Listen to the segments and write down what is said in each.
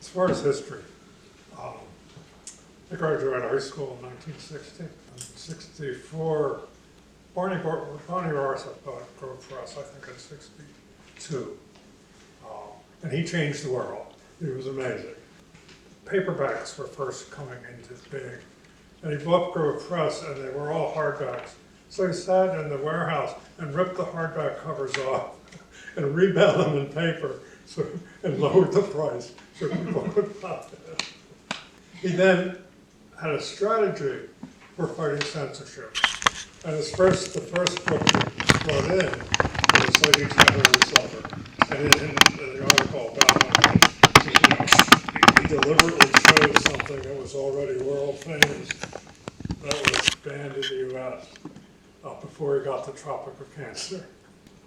As far as history, I graduated high school in 1960. In 64, Barney Ross had bought Grove Press, I think in 62. And he changed the world. He was amazing. Paperbacks were first coming into being. And he bought Grove Press, and they were all hardbacks. So he sat in the warehouse and ripped the hardback covers off and rebound them in paper and lowered the price so people could buy it. He then had a strategy for fighting censorship. And the first book he brought in was Lady Chatterley's Lover. And in the article about him, he deliberately chose something that was already world famous that was banned in the U.S. Before he got the Tropic of Cancer.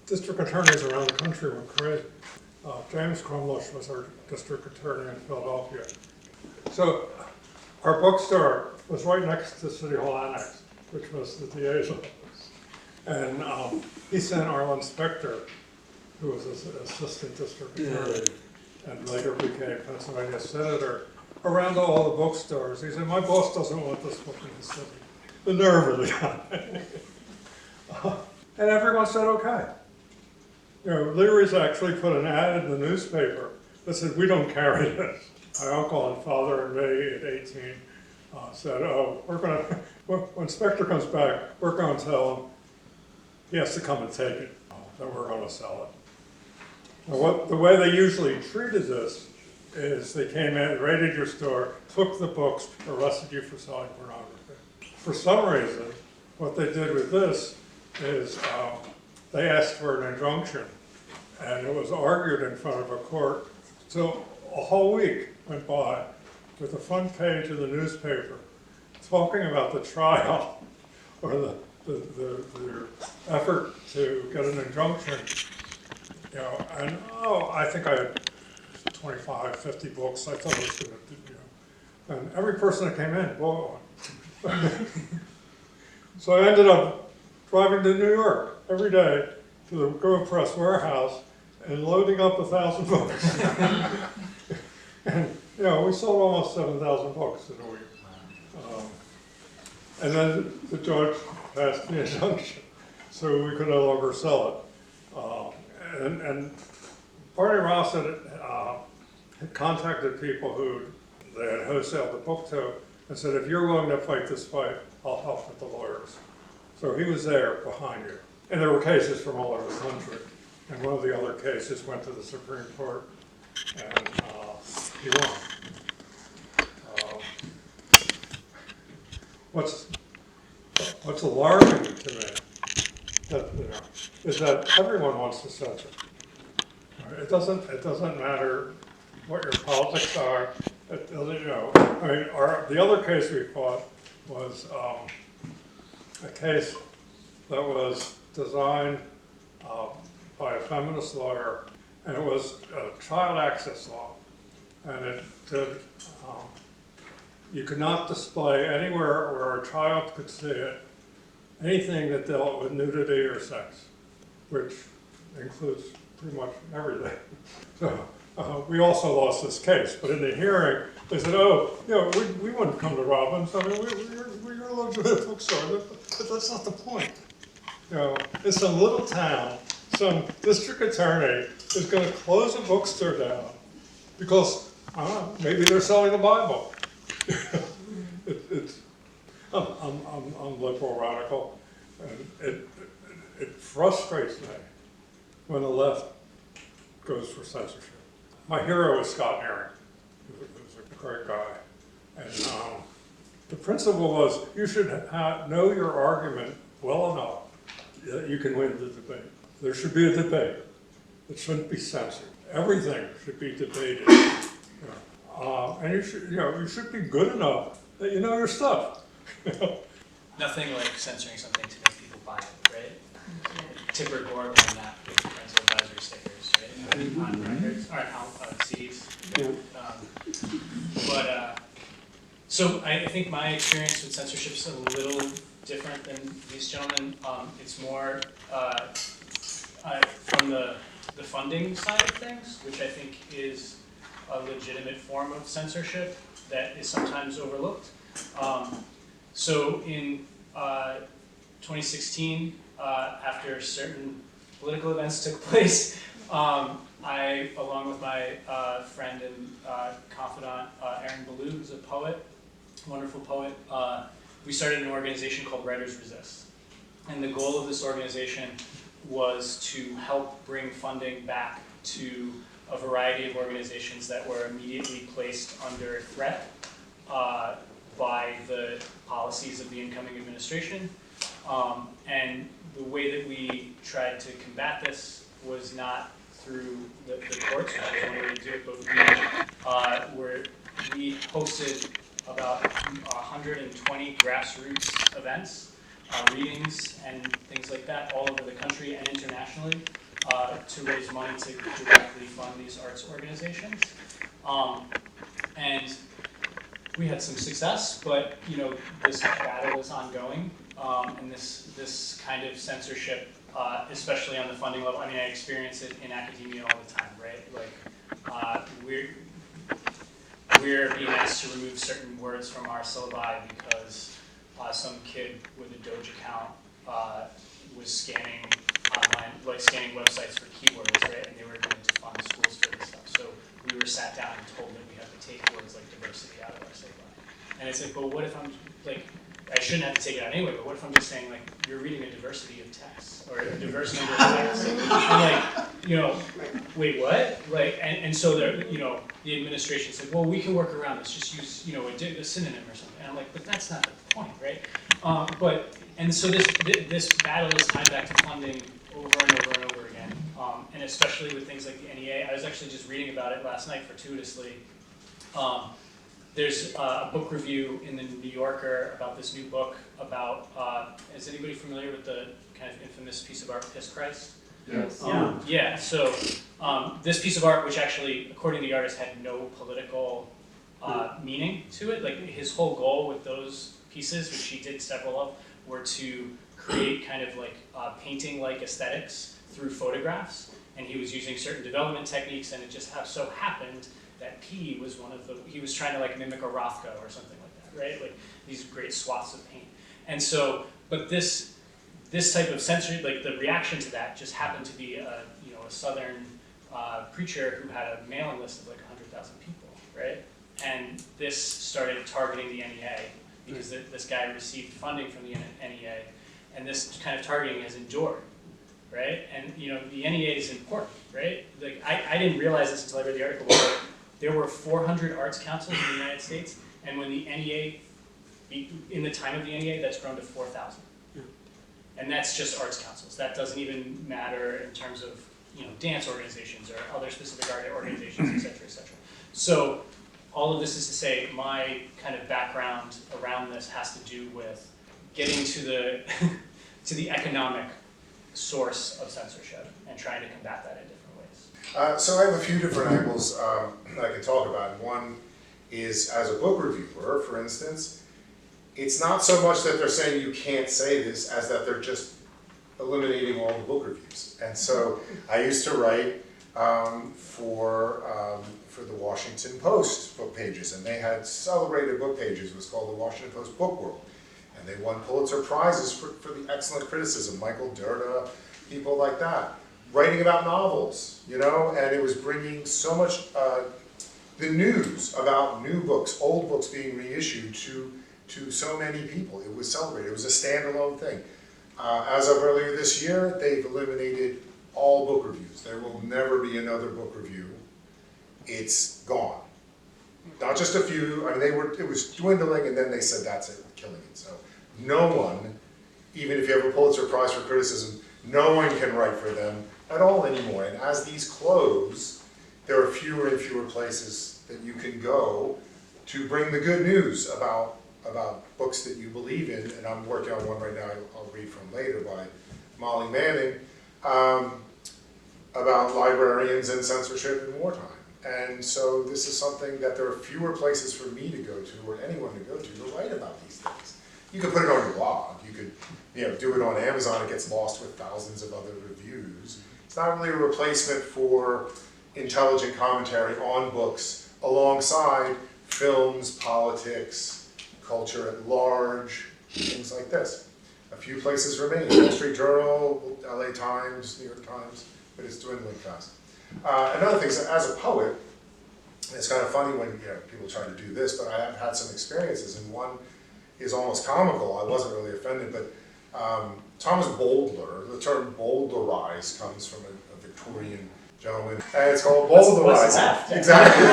District attorneys around the country went crazy. James Crumlish was our district attorney in Philadelphia. So our bookstore was right next to City Hall Annex, which was the DA's office. And he sent Arlen Specter, who was his assistant district attorney and later became Pennsylvania senator, around to all the bookstores. He said, my boss doesn't want this book in the city. The nerve of the guy. And everyone said, okay. You know, Leary's actually put an ad in the newspaper that said, we don't carry this. My uncle and father and me at 18 said, oh, we're going to, when Specter comes back, we're going to tell him he has to come and take it, that we're going to sell it. Now, the way they usually treated this is they came in, raided your store, took the books, arrested you for selling pornography. For some reason, what they did with this is they asked for an injunction, and it was argued in front of a court. So a whole week went by with the front page of the newspaper talking about the trial or the effort to get an injunction. You know, and I think I had 25, 50 books. I thought it was going to, you know, and every person that came in, whoa. So I ended up driving to New York every day to the Grove Press warehouse and loading up 1,000 books. And, you know, we sold almost 7,000 books in a week. And then the judge passed the injunction, so we could no longer sell it. And Barney Ross had contacted people who they had wholesaled the book to and said, if you're willing to fight this fight, I'll help with the lawyers. So he was there behind you. And there were cases from all over the country. And one of the other cases went to the Supreme Court, and he won. What's alarming to me is that everyone wants to censor. It doesn't matter what your politics are. It doesn't, you know. I mean, the other case we fought was a case that was designed by a feminist lawyer, and it was a child access law, and it did. You could not display anywhere where a child could see it anything that dealt with nudity or sex, which includes pretty much everything. So we also lost this case, but in the hearing, they said, oh, you know, we wouldn't come to Robbins. I mean, we're a legitimate bookstore, but that's not the point. You know, in some little town, some district attorney is going to close a bookstore down because maybe they're selling the Bible. I'm liberal radical, and it frustrates me when the left goes for censorship. My hero is Scott Nearing, who was a great guy, and the principle was you should know your argument well enough that you can win the debate. There should be a debate. It shouldn't be censored. Everything should be debated. And you should be good enough that you know your stuff. Nothing like censoring something to make people buy it, right? Tipper Gore won that with parental advisory stickers, right? On records, or on CDs. So I think my experience with censorship is a little different than these gentlemen. It's more from the funding side of things, which I think is a legitimate form of censorship that is sometimes overlooked. So in 2016, after certain political events took place, I, along with my friend and confidant, Aaron Ballou, who's a poet, wonderful poet, we started an organization called Writers Resist. And the goal of this organization was to help bring funding back to a variety of organizations that were immediately placed under threat by the policies of the incoming administration. And the way that we tried to combat this was not through the courts, which is one way to do it, but we hosted about 120 grassroots events, readings, and things like that all over the country and internationally to raise money to directly fund these arts organizations. And we had some success, but this battle is ongoing, and this kind of censorship, especially on the funding level. I mean, I experience it in academia all the time, right? Like, we're being asked to remove certain words from our syllabi because some kid with a Doge account was scanning online, like scanning websites for keywords, right? And they were going to fund schools for this stuff. So we were sat down and told that we have to take words like diversity out of our syllabi. And it's like, but what if I'm like, I shouldn't have to take it out anyway, but what if I'm just saying, like, you're reading a diversity of texts, or a diverse number of texts, and like, wait, what? Like, and so the administration said, well, we can work around this, just use, a synonym or something. And I'm like, but that's not the point, right? And so this battle is tied back to funding over and over and over again, and especially with things like the NEA. I was actually just reading about it last night fortuitously. There's a book review in the New Yorker about this new book about, is anybody familiar with the kind of infamous piece of art, Piss Christ? Yes. Yeah, so this piece of art, which actually, according to the artist, had no political meaning to it, like his whole goal with those pieces, which he did several of, were to create kind of like painting-like aesthetics through photographs, and he was using certain development techniques, and it just so happened that P was one of he was trying to like mimic a Rothko or something like that, right? Like these great swaths of paint. And so, but this type of censorship, like the reaction to that just happened to be a Southern preacher who had a mailing list of like 100,000 people, right? And this started targeting the NEA because this guy received funding from the NEA, and this kind of targeting has endured, right? And the NEA is important, right? Like I didn't realize this until I read the article, but there were 400 arts councils in the United States, and when the NEA, in the time of the NEA, that's grown to 4,000. And that's just arts councils. That doesn't even matter in terms of dance organizations or other specific art organizations, et cetera, et cetera. So all of this is to say, my kind of background around this has to do with getting to the to the economic source of censorship and trying to combat that in different ways. So I have a few different angles that I could talk about. One is as a book reviewer, for instance, it's not so much that they're saying you can't say this as that they're just eliminating all the book reviews. And so I used to write for the Washington Post book pages, and they had celebrated book pages. It was called the Washington Post Book World. And they won Pulitzer Prizes for the excellent criticism, Michael Dirda, people like that. Writing about novels, and it was bringing so much, the news about new books, old books being reissued to so many people. It was celebrated. It was a standalone thing. As of earlier this year, they've eliminated all book reviews. There will never be another book review. It's gone. Not just a few. I mean, it was dwindling, and then they said that's it, we're killing it. So no one, even if you have a Pulitzer Prize for criticism, no one can write for them at all anymore. And as these close, there are fewer and fewer places that you can go to bring the good news about books that you believe in. And I'm working on one right now I'll read from later by Molly Manning about librarians and censorship in wartime. And so this is something that there are fewer places for me to go to or anyone to go to write about these things. You could put it on your blog. You could do it on Amazon. It gets lost with thousands of other reviews. It's not really a replacement for intelligent commentary on books alongside films, politics, culture at large, things like this. A few places remain, Wall Street Journal, LA Times, New York Times, but it's dwindling fast. Another thing is, as a poet, it's kind of funny when people try to do this, but I have had some experiences, and one is almost comical. I wasn't really offended, but Thomas Bowdler, the term bowdlerize comes from a Victorian gentleman, and it's called bowdlerize. Exactly.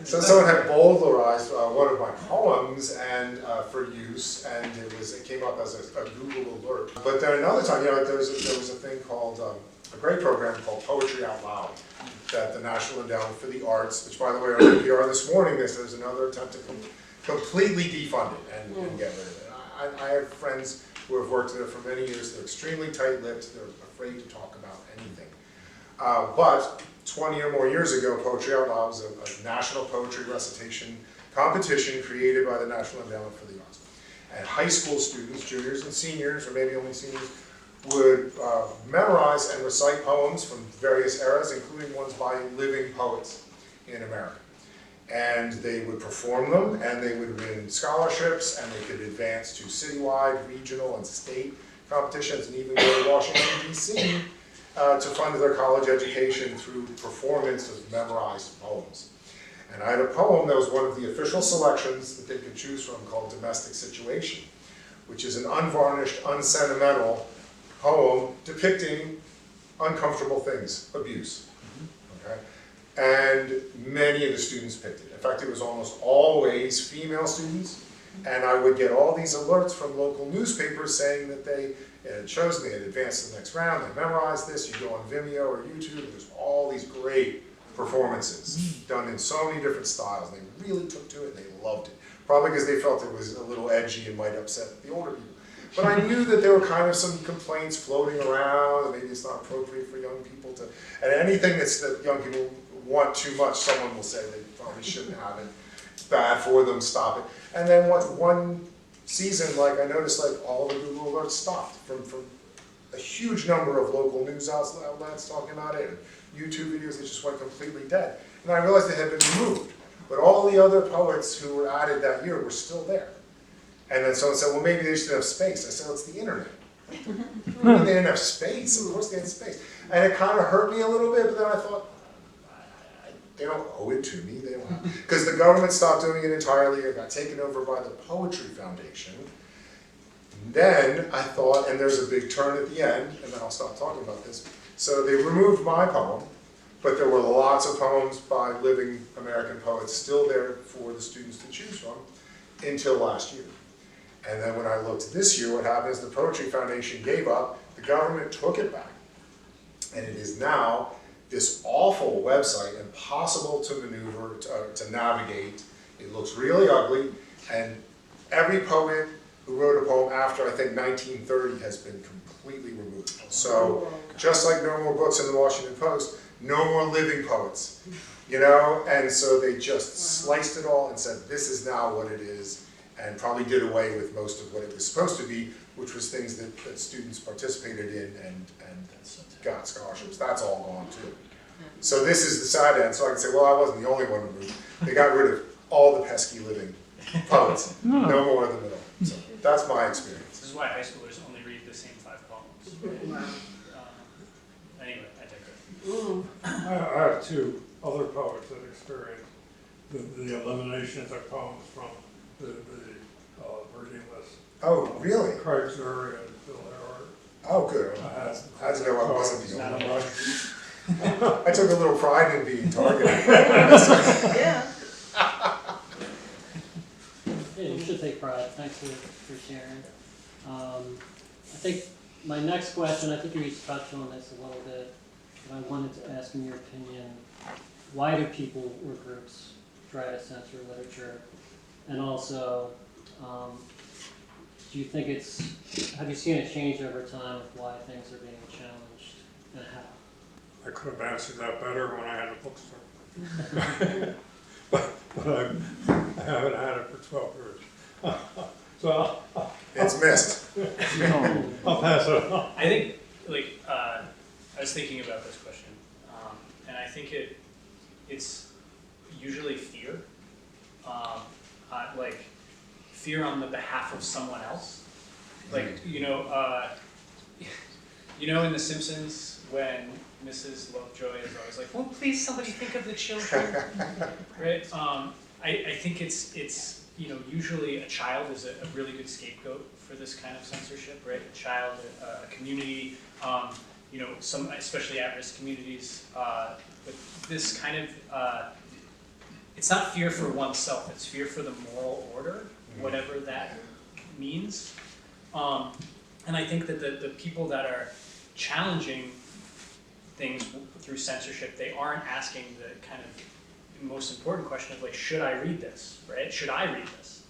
So someone had bowdlerized one of my poems and for use, and it came up as a Google alert. But then another time, there was a thing called a great program called Poetry Out Loud that the National Endowment for the Arts, which by the way on NPR this morning, there's another attempt to completely defund it and get rid of it. I have friends who have worked there for many years. They're extremely tight-lipped. They're afraid to talk about anything. But 20 or more years ago, Poetry Out Loud was a national poetry recitation competition created by the National Endowment for the Arts. And high school students, juniors and seniors, or maybe only seniors, would memorize and recite poems from various eras, including ones by living poets in America. And they would perform them, and they would win scholarships, and they could advance to citywide, regional, and state competitions, and even go to Washington, D.C. To fund their college education through performance of memorized poems. And I had a poem that was one of the official selections that they could choose from called Domestic Situation, which is an unvarnished, unsentimental poem depicting uncomfortable things, abuse. Okay? And many of the students picked it. In fact, it was almost always female students, and I would get all these alerts from local newspapers saying that they had chosen, they had advanced to the next round, they memorized this. You go on Vimeo or YouTube, and there's all these great performances done in so many different styles. They really took to it, and they loved it. Probably because they felt it was a little edgy and might upset the older people. But I knew that there were kind of some complaints floating around, that maybe it's not appropriate for young people to, and anything that young people want too much, someone will say they probably shouldn't have it. It's bad for them, stop it. And then one season, I noticed all the Google alerts stopped from a huge number of local news outlets talking about it, and YouTube videos, they just went completely dead. And I realized they had been removed. But all the other poets who were added that year were still there. And then someone said, well, maybe they should have space. I said, well, it's the internet. I mean, they didn't have space. Of course they had space. And it kind of hurt me a little bit, but then I thought, they don't owe it to me. They don't, because the government stopped doing it entirely. It got taken over by the Poetry Foundation. Then I thought, and there's a big turn at the end, and then I'll stop talking about this. So they removed my poem, but there were lots of poems by living American poets still there for the students to choose from until last year. And then when I looked this year, what happened is the Poetry Foundation gave up, the government took it back, and it is now this awful website, impossible to maneuver, to navigate. It looks really ugly, and every poet who wrote a poem after, I think, 1930 has been completely removed. So, just like no more books in the Washington Post, no more living poets, And so they just sliced it all and said, this is now what it is, and probably did away with most of what it was supposed to be, which was things that students participated in and got scholarships. That's all gone too. So this is the sad end. So I can say, well, I wasn't the only one who moved. They got rid of all the pesky living poets. No more in the middle. So that's my experience. This is why high schoolers only read the same 5 poems. Anyway, I digress. I have 2 other poets that experienced the elimination of their poems from the reading list. Oh, really? Craig Zuri and Phil Howard. Oh, good. I had to know I wasn't the only one. I took a little pride in being targeted. Yeah. Yeah, you should take pride. Thanks for sharing. I think my next question, I think you touched on this a little bit, but I wanted to ask, in your opinion, why do people or groups try to censor literature? And also, do you think have you seen a change over time with why things are being challenged, and how? I could have answered that better when I had a bookstore. but I haven't had it for 12 years. So It's missed. I'll pass it on. I think, I was thinking about this question, and I think it's usually fear, like fear on the behalf of someone else. Like, you know, in The Simpsons when Mrs. Lovejoy is always like, "Well, please, somebody think of the children," right? I think it's you know, usually a child is a really good scapegoat for this kind of censorship, right? A child, a community, you know, some especially at-risk communities. But this kind of it's not fear for oneself; it's fear for the moral order, whatever that means. And I think that the people that are challenging things through censorship, they aren't asking the kind of most important question of like, should I read this, right? Should I read this?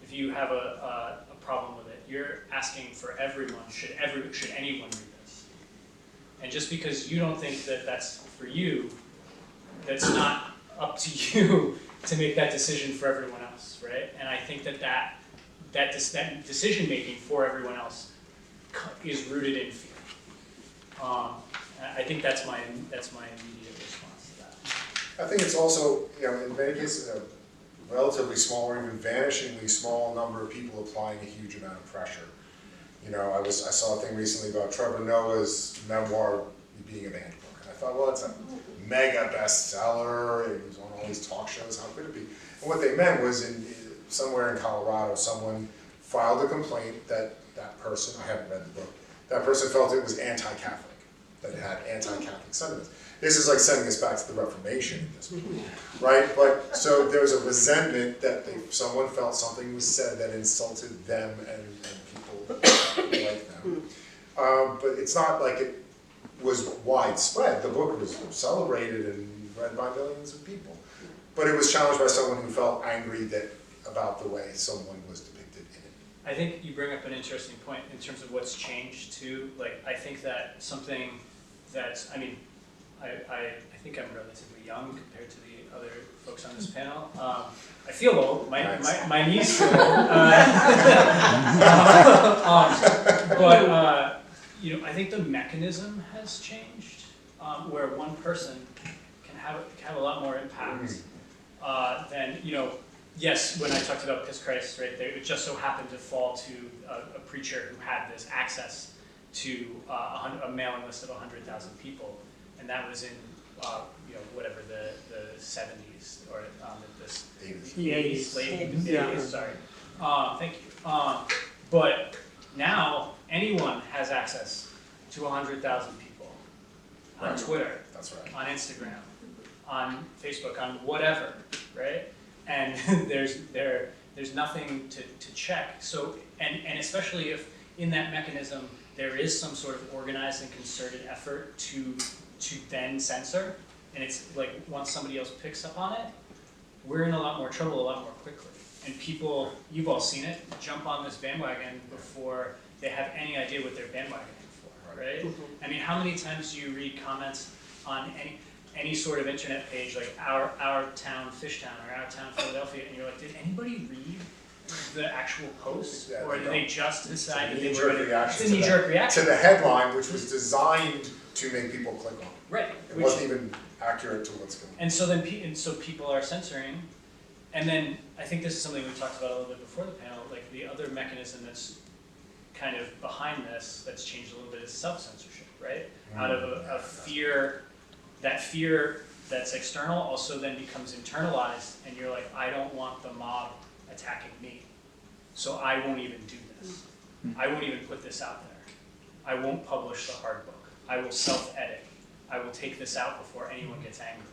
If you have a problem with it, you're asking for everyone, should anyone read this? And just because you don't think that that's for you, that's not up to you to make that decision for everyone else, right? And I think that decision making for everyone else is rooted in fear. I think that's my immediate response to that. I think it's also, you know, in many cases, a relatively small or even vanishingly small number of people applying a huge amount of pressure. You know, I saw a thing recently about Trevor Noah's memoir, Being a Banned Book, and I thought, well, it's a mega bestseller, it was on all these talk shows, how could it be? And what they meant was somewhere in Colorado, someone filed a complaint that person, I haven't read the book, that person felt it was anti-Catholic, that it had anti-Catholic sentiments. This is like sending us back to the Reformation at this point, right? But so there was a resentment that someone felt something was said that insulted them and people like them. But it's not like it was widespread. The book was celebrated and read by millions of people. But it was challenged by someone who felt angry about the way someone was depicted in it. I think you bring up an interesting point in terms of what's changed too. Like, I think that something that's, I mean, I think I'm relatively young compared to the other folks on this panel. I feel old. My knees feel old. But you know, I think the mechanism has changed, where one person can have a lot more impact than, you know. Yes, when I talked about Piss Christ, right, it just so happened to fall to a preacher who had this access to a mailing list of 100,000 people, and that was in you know, whatever the 70s or this 80s, late 80s. Sorry, thank you. But now anyone has access to 100,000 people on Twitter, That's right. on Instagram, on Facebook, on whatever, right? And there's nothing to check. So and especially if in that mechanism there is some sort of organized and concerted effort to then censor, and it's like once somebody else picks up on it, we're in a lot more trouble a lot more quickly. And people, you've all seen it, jump on this bandwagon before they have any idea what they're bandwagoning for, right? I mean, how many times do you read comments on any sort of internet page, like our town Fishtown or our town Philadelphia, and you're like, did anybody read the actual post, or did they just decide that they were going to? It's a knee-jerk reaction to the headline, which was designed to make people click on it. Right. It wasn't even accurate to what's going on. And so people are censoring, and then I think this is something we talked about a little bit before the panel. Like the other mechanism that's kind of behind this, that's changed a little bit, is self-censorship, right? Out of a fear. That fear that's external also then becomes internalized, and you're like, I don't want the mob attacking me, so I won't even do this. I won't even put this out there. I won't publish the hard book. I will self-edit. I will take this out before anyone gets angry.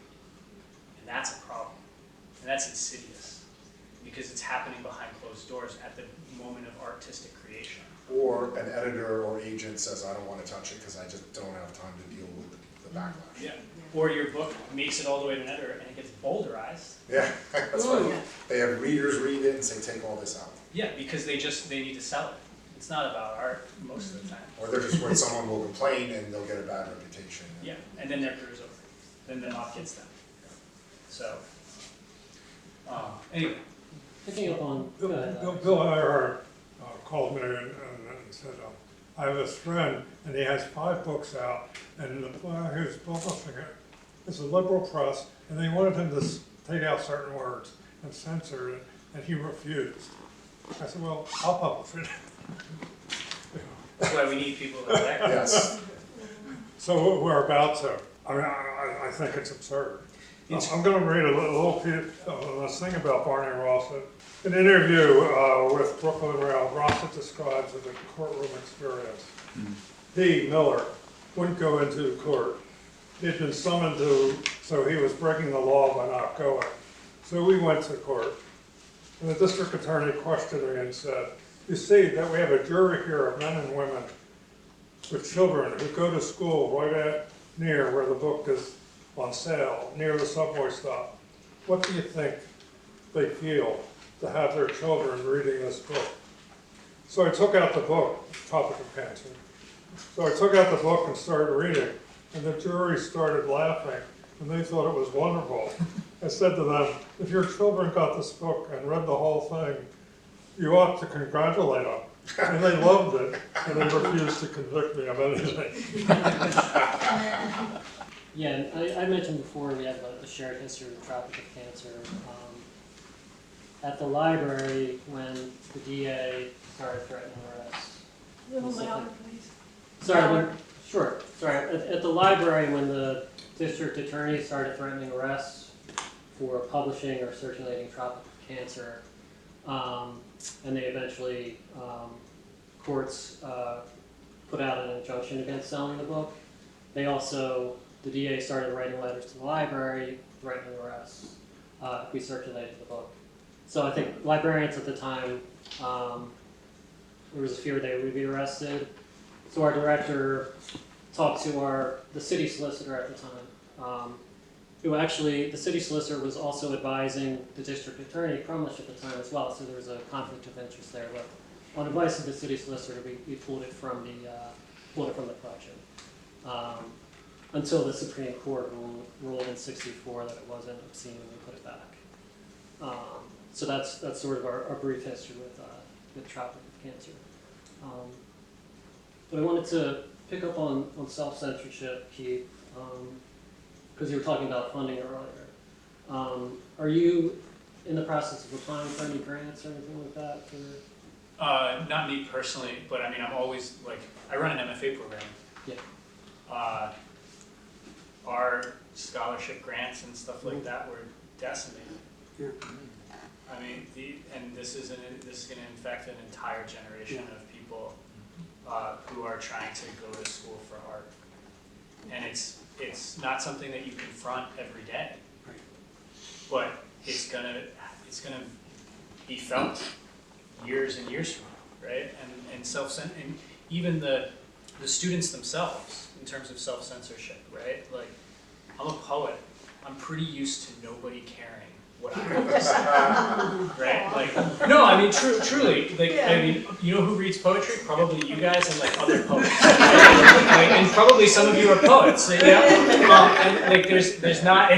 And that's a problem. And that's insidious, because it's happening behind closed doors at the moment of artistic creation. Or an editor or agent says, I don't want to touch it because I just don't have time to deal with the backlash. Yeah. Or your book makes it all the way to an editor and it gets boulderized. Yeah, that's right. Yeah. They have readers read it and say, take all this out. Yeah, because they need to sell it. It's not about art most of the time. Or they're just where someone will complain and they'll get a bad reputation. Yeah, and then their career's over. Then the mob gets them. So, anyway. Picking up on, go ahead, Alex. Bill Earhart called me and said, I have this friend and he has 5 books out, and he's publishing it it's a liberal press, and they wanted him to take out certain words and censor it, and he refused. I said, well, I'll publish it. That's why we need people like that. Yes. So we're about to. I mean, I think it's absurd. I'm going to read a little bit of this thing about Barney Ross. An interview with Brooklyn Rail, Ross describes as a courtroom experience. He, Miller, wouldn't go into court. He'd been summoned to, so he was breaking the law by not going. So we went to court. And the district attorney questioned me and said, you see that we have a jury here of men and women with children who go to school right near where the book is on sale, near the subway stop. What do you think they feel to have their children reading this book? So I took out the book, Tropic of Cancer. So I took out the book and started reading, and the jury started laughing, and they thought it was wonderful. I said to them, if your children got this book and read the whole thing, you ought to congratulate them. And they loved it, and they refused to convict me of anything. Yeah, and I mentioned before we have a shared history of the Tropic of Cancer. At the library, when the DA started threatening arrests. Louder, please. Sorry, sure. Sorry. At the library, when the district attorney started threatening arrests for publishing or circulating Tropic of Cancer, and they eventually, courts put out an injunction against selling the book. They also, the DA started writing letters to the library threatening arrests if we circulated the book. So I think librarians at the time, there was a fear they would be arrested. So our director talked to the city solicitor at the time, who actually, the city solicitor was also advising the district attorney, Crumlish, at the time as well, so there was a conflict of interest there. But on advice of the city solicitor, we pulled it from the project. Until the Supreme Court ruled in '64 that it wasn't obscene and we put it back. So that's sort of our brief history with Tropic of Cancer. But I wanted to pick up on self-censorship, Keith, because you were talking about funding earlier. Are you in the process of applying for any grants or anything like that? Not me personally, but I mean, I'm always, like, I run an MFA program. Yeah. Our scholarship grants and stuff like that were decimated. Yeah. I mean, this is going to infect an entire generation of people who are trying to go to school for art, and it's not something that you confront every day, Right. but it's gonna be felt years and years from now, right? And even the students themselves, in terms of self-censorship, right? Like, I'm a poet. I'm pretty used to nobody caring what I have to say, right? Like, no, I mean, truly, like, I mean, you know who reads poetry? Probably you guys and like other poets, right? Like, and probably some of you are poets, you know? And like, it's not,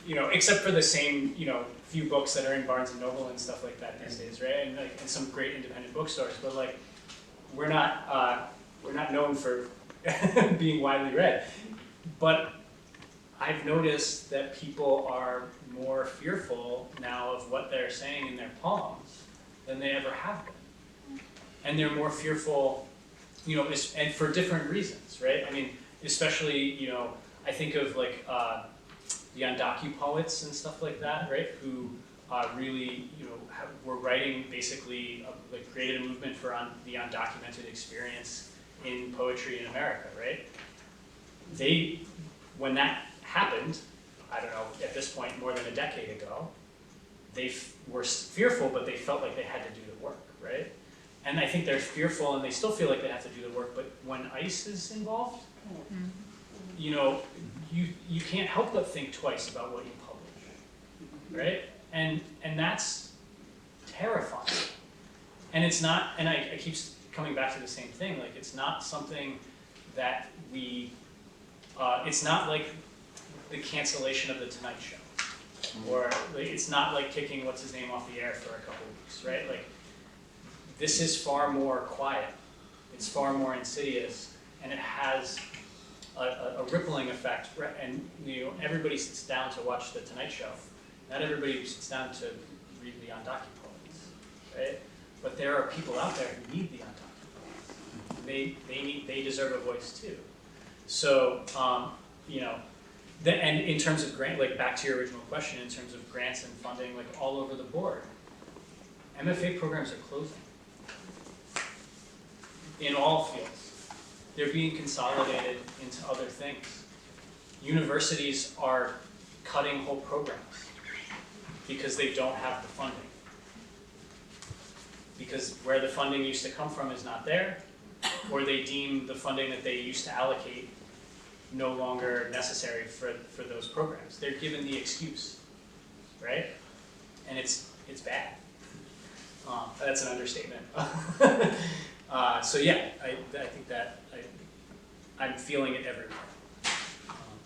you know, except for the same, you know, few books that are in Barnes and Noble and stuff like that these days, right? And like, and some great independent bookstores, but like, we're not known for being widely read, but I've noticed that people are more fearful now of what they're saying in their poems than they ever have been. And they're more fearful, you know, and for different reasons, right? I mean, especially, you know, I think of like the undocu poets and stuff like that, right? Who really, you know, were writing basically, like created a movement for the undocumented experience in poetry in America, right? When that happened, I don't know, at this point, more than a decade ago, they were fearful, but they felt like they had to do the work, right? And I think they're fearful and they still feel like they have to do the work, but when ICE is involved, you know, you can't help but think twice about what you publish, right? And that's terrifying. And it's not, and I keep coming back to the same thing, like it's not something that it's not like the cancellation of the Tonight Show, or like, it's not like kicking what's his name off the air for a couple weeks, right? Like, this is far more quiet, it's far more insidious, and it has a rippling effect, and everybody sits down to watch the Tonight Show. Not everybody sits down to read the undocumented, right? But there are people out there who need the undocumented. They deserve a voice too. So and in terms of grant, like back to your original question, in terms of grants and funding, like all over the board, MFA programs are closing in all fields. They're being consolidated into other things. Universities are cutting whole programs because they don't have the funding. Because where the funding used to come from is not there, or they deem the funding that they used to allocate no longer necessary for those programs. They're given the excuse, right? And it's bad. That's an understatement. So yeah, I think that I'm feeling it everywhere.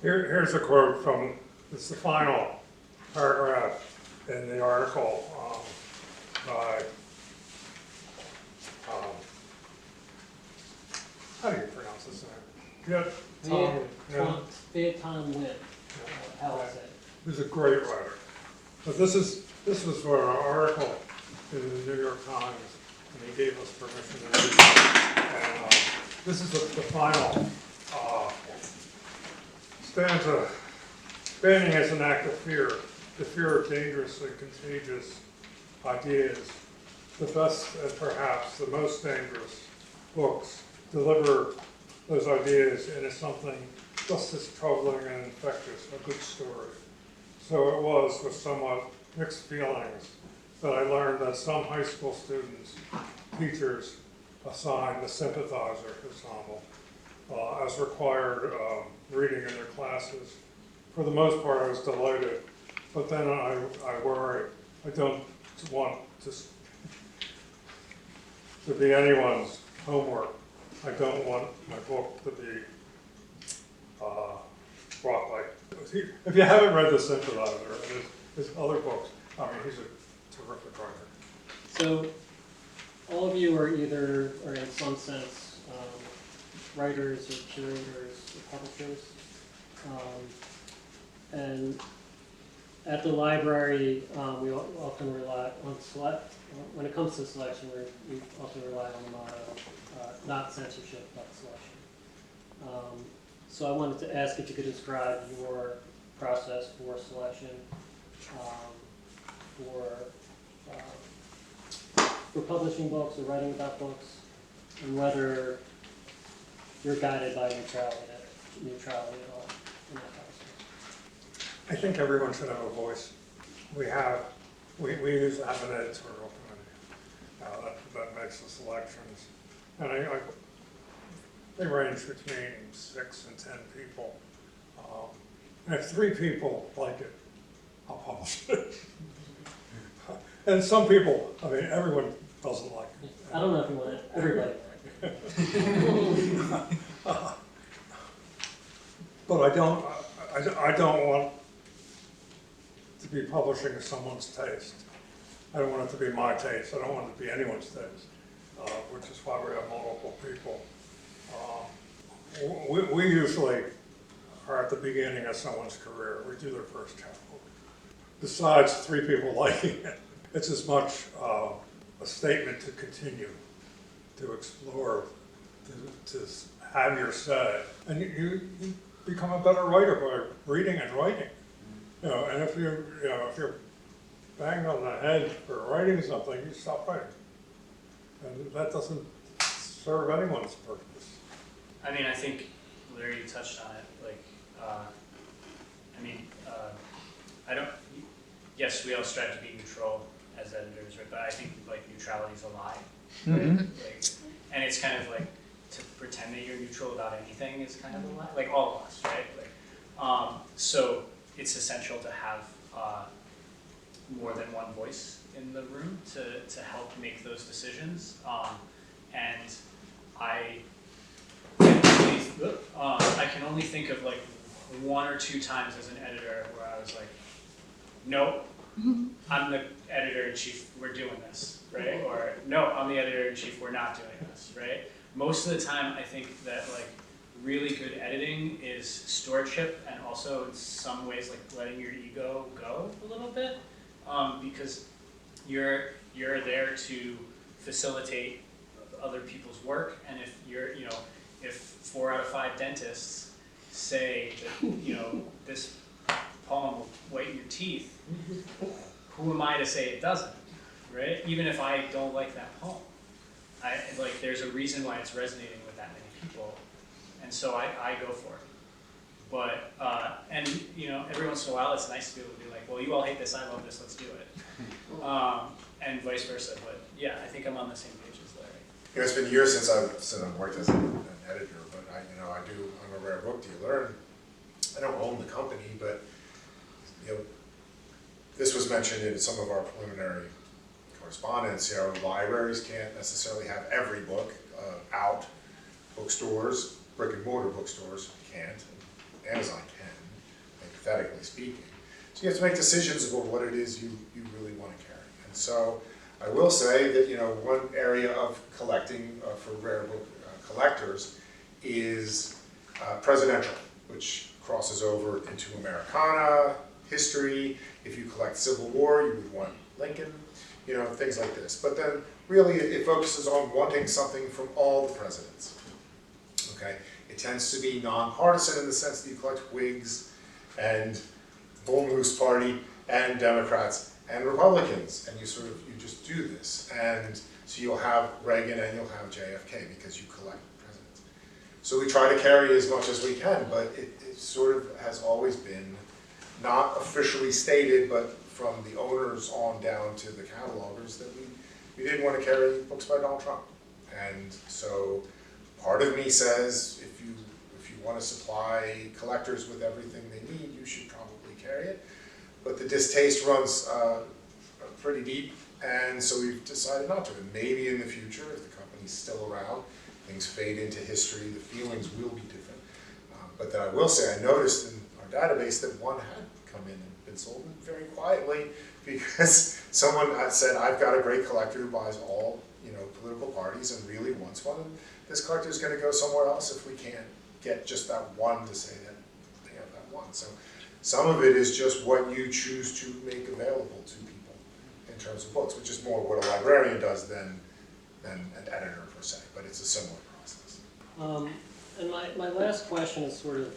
Here's a quote from, it's the final paragraph in the article by, how do you pronounce his name? Vietnam Win, how is it? He's a great writer. But this was for an article in the New York Times, and he gave us permission to read it. And this is the final stanza. Banning is an act of fear, the fear of dangerous and contagious ideas. The best and perhaps the most dangerous books deliver those ideas into something just as troubling and infectious, a good story. So it was with somewhat mixed feelings that I learned that some high school students, teachers, assigned The Sympathizer, his novel, as required reading in their classes. For the most part, I was delighted, but then I worry. I don't want to be anyone's homework. I don't want my book to be brought like. If you haven't read The Sympathizer and his other books, I mean, he's a terrific writer. So, all of you are either, or in some sense, writers or curators or publishers. And at the library, we often rely on when it comes to selection, we often rely on the motto, not censorship, but selection. So I wanted to ask if you could describe your process for selection, for publishing books or writing about books, and whether you're guided by neutrality at all in that process. I think everyone should have a voice. We use have an editorial committee that makes the selections, and they range between 6 and 10 people. And if 3 people like it, I'll publish it. And some people, I mean, everyone doesn't like it. I don't know if you want it, everybody. But I don't want to be publishing to someone's taste. I don't want it to be my taste. I don't want it to be anyone's taste, which is why we have multiple people. We usually are at the beginning of someone's career. We do their first chapter. Besides 3 people liking it, it's as much a statement to continue, to explore, to have your say. And you become a better writer by reading and writing. And if you're banged on the head for writing something, you stop writing. And that doesn't serve anyone's purpose. I mean, I think Larry touched on it. Yes, we all strive to be neutral as editors, right? But I think neutrality is a lie, right? And it's kind of like to pretend that you're neutral about anything is kind of a lie. Like all of us, right? So it's essential to have more than one voice in the room to help make those decisions. And I can only think of 1 or 2 times as an editor where I was like, nope, I'm the editor-in-chief, we're doing this, right? Or no, I'm the editor-in-chief, we're not doing this, right? Most of the time, I think that really good editing is stewardship, and also in some ways like letting your ego go a little bit, because you're there to facilitate other people's work, and if if 4 out of 5 dentists say that this poem will whiten your teeth, who am I to say it doesn't, right? Even if I don't like that poem, there's a reason why it's resonating with that many people, and so I go for it. But and every once in a while it's nice to be able to be like, well, you all hate this, I love this, let's do it, and vice versa. But yeah, I think I'm on the same page as Larry. It's been years since I've worked as an editor, but I'm a rare book dealer, and I don't own the company, but this was mentioned in some of our preliminary correspondence. Libraries can't necessarily have every book out. Bookstores, brick and mortar bookstores can't. Amazon can, hypothetically speaking. So you have to make decisions about what it is you really want to carry. And so I will say that one area of collecting for rare book collectors is presidential, which crosses over into Americana, history. If you collect Civil War, you would want Lincoln, things like this. But then really it focuses on wanting something from all the presidents. Okay? It tends to be nonpartisan in the sense that you collect Whigs and Bull Moose Party and Democrats and Republicans, and you just do this. And so you'll have Reagan and you'll have JFK because you collect presidents. So we try to carry as much as we can, but it sort of has always been not officially stated, but from the owners on down to the catalogers, that we didn't want to carry books by Donald Trump. And so part of me says, if you want to supply collectors with everything they need, you should probably carry it. But the distaste runs pretty deep, and so we've decided not to. And maybe in the future, if the company's still around, things fade into history, the feelings will be different. But then I will say, I noticed in our database that one had come in and been sold very quietly, because someone said, I've got a great collector who buys all political parties and really wants one, and this collector is going to go somewhere else if we can't get just that one to say that they have that one. So some of it is just what you choose to make available to people in terms of books, which is more what a librarian does than an editor per se, but it's a similar process. And my last question is sort of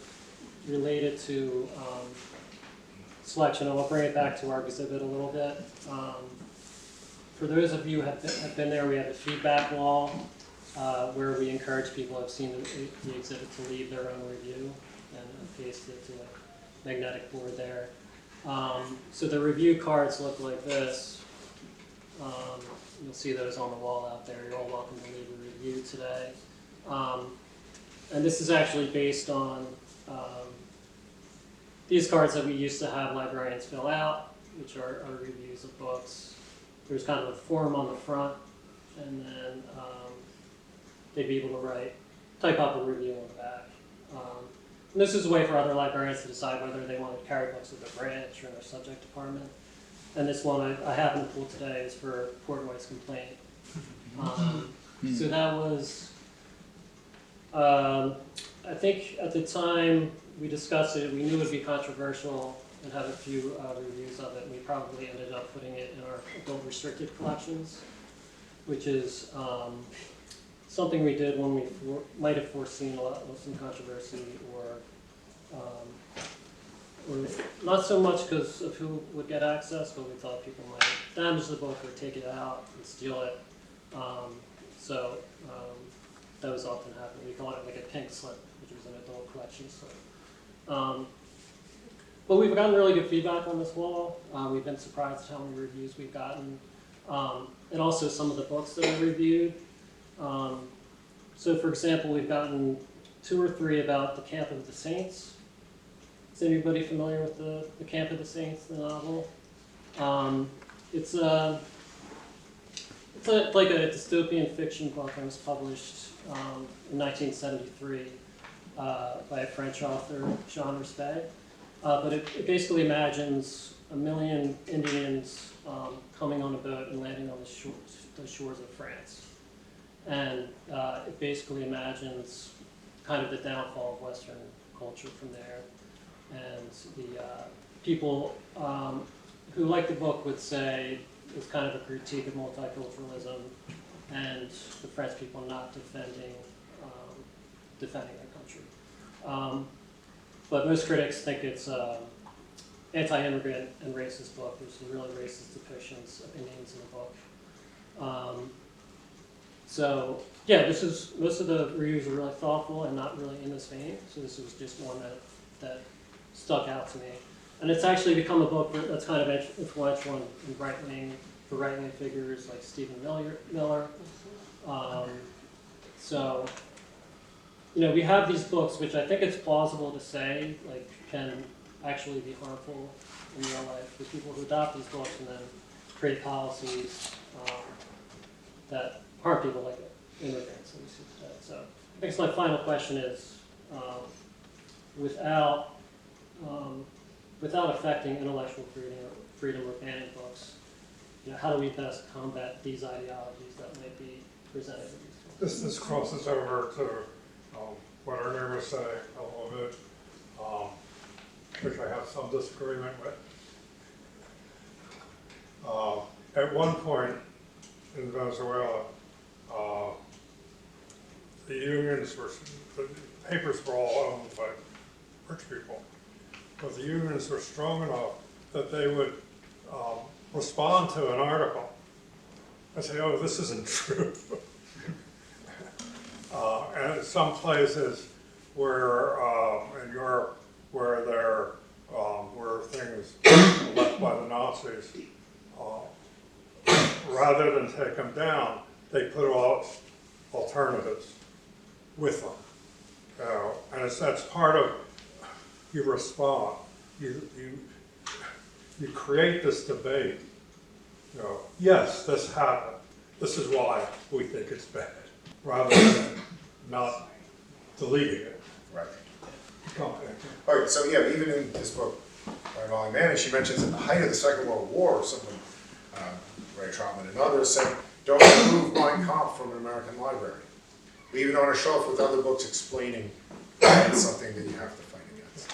related to selection. I'll bring it back to our exhibit a little bit. For those of you who have been there, we have a feedback wall where we encourage people who have seen the exhibit to leave their own review, and paste it to a magnetic board there. So the review cards look like this. You'll see those on the wall out there. You're all welcome to leave a review today. And this is actually based on these cards that we used to have librarians fill out, which are reviews of books. There's kind of a form on the front, and then they'd be able to type up a review on the back. And this is a way for other librarians to decide whether they want to carry books with their branch or their subject department. And this one I happen to pull today is for Portnoy's complaint. So that was, I think at the time we discussed it, we knew it would be controversial and have a few reviews of it, and we probably ended up putting it in our adult restricted collections, which is something we did when we might have foreseen some controversy, or not so much because of who would get access, but we thought people might damage the book or take it out and steal it. So that was often happening. We call it like a pink slip, which was an adult collection slip. But we've gotten really good feedback on this wall. We've been surprised at how many reviews we've gotten. And also some of the books that are reviewed. So for example, we've gotten 2 or 3 about The Camp of the Saints. Is anybody familiar with the Camp of the Saints, the novel? It's like a dystopian fiction book that was published in 1973 by a French author, Jean Respect. But it basically imagines 1 million Indians coming on a boat and landing on the shores of France. And it basically imagines kind of the downfall of Western culture from there. And the people who like the book would say it's kind of a critique of multiculturalism and the French people not defending their country. But most critics think it's anti-immigrant and racist book. There's some really racist depictions of Indians in the book. So yeah, most of the reviews are really thoughtful and not really in this vein. So this was just one that stuck out to me. And it's actually become a book that's kind of influential in for right-wing figures like Stephen Miller. So, we have these books, which I think it's plausible to say, like, can actually be harmful in real life for people who adopt these books and then create policies that harm people like immigrants. And so I guess my final question is, without affecting intellectual freedom or banning books, how do we best combat these ideologies that might be presented in these books? This crosses over to what our neighbors say a little bit, which I have some disagreement with. At one point in Venezuela, the papers were all owned by rich people, but the unions were strong enough that they would respond to an article and say, "Oh, this isn't true." And some places where in Europe where there were things left by the Nazis, rather than take them down, they put out alternatives with them. And that's part of, you respond. You create this debate. Yes, this happened. This is why we think it's bad, rather than not deleting it. Right. Okay. All right, so yeah, even in this book by Molly Manning, she mentions at the height of the Second World War, someone, Ray Trotman and others, said, "Don't remove Mein Kampf from an American library. Leave it on a shelf with other books explaining why it's something that you have to fight against."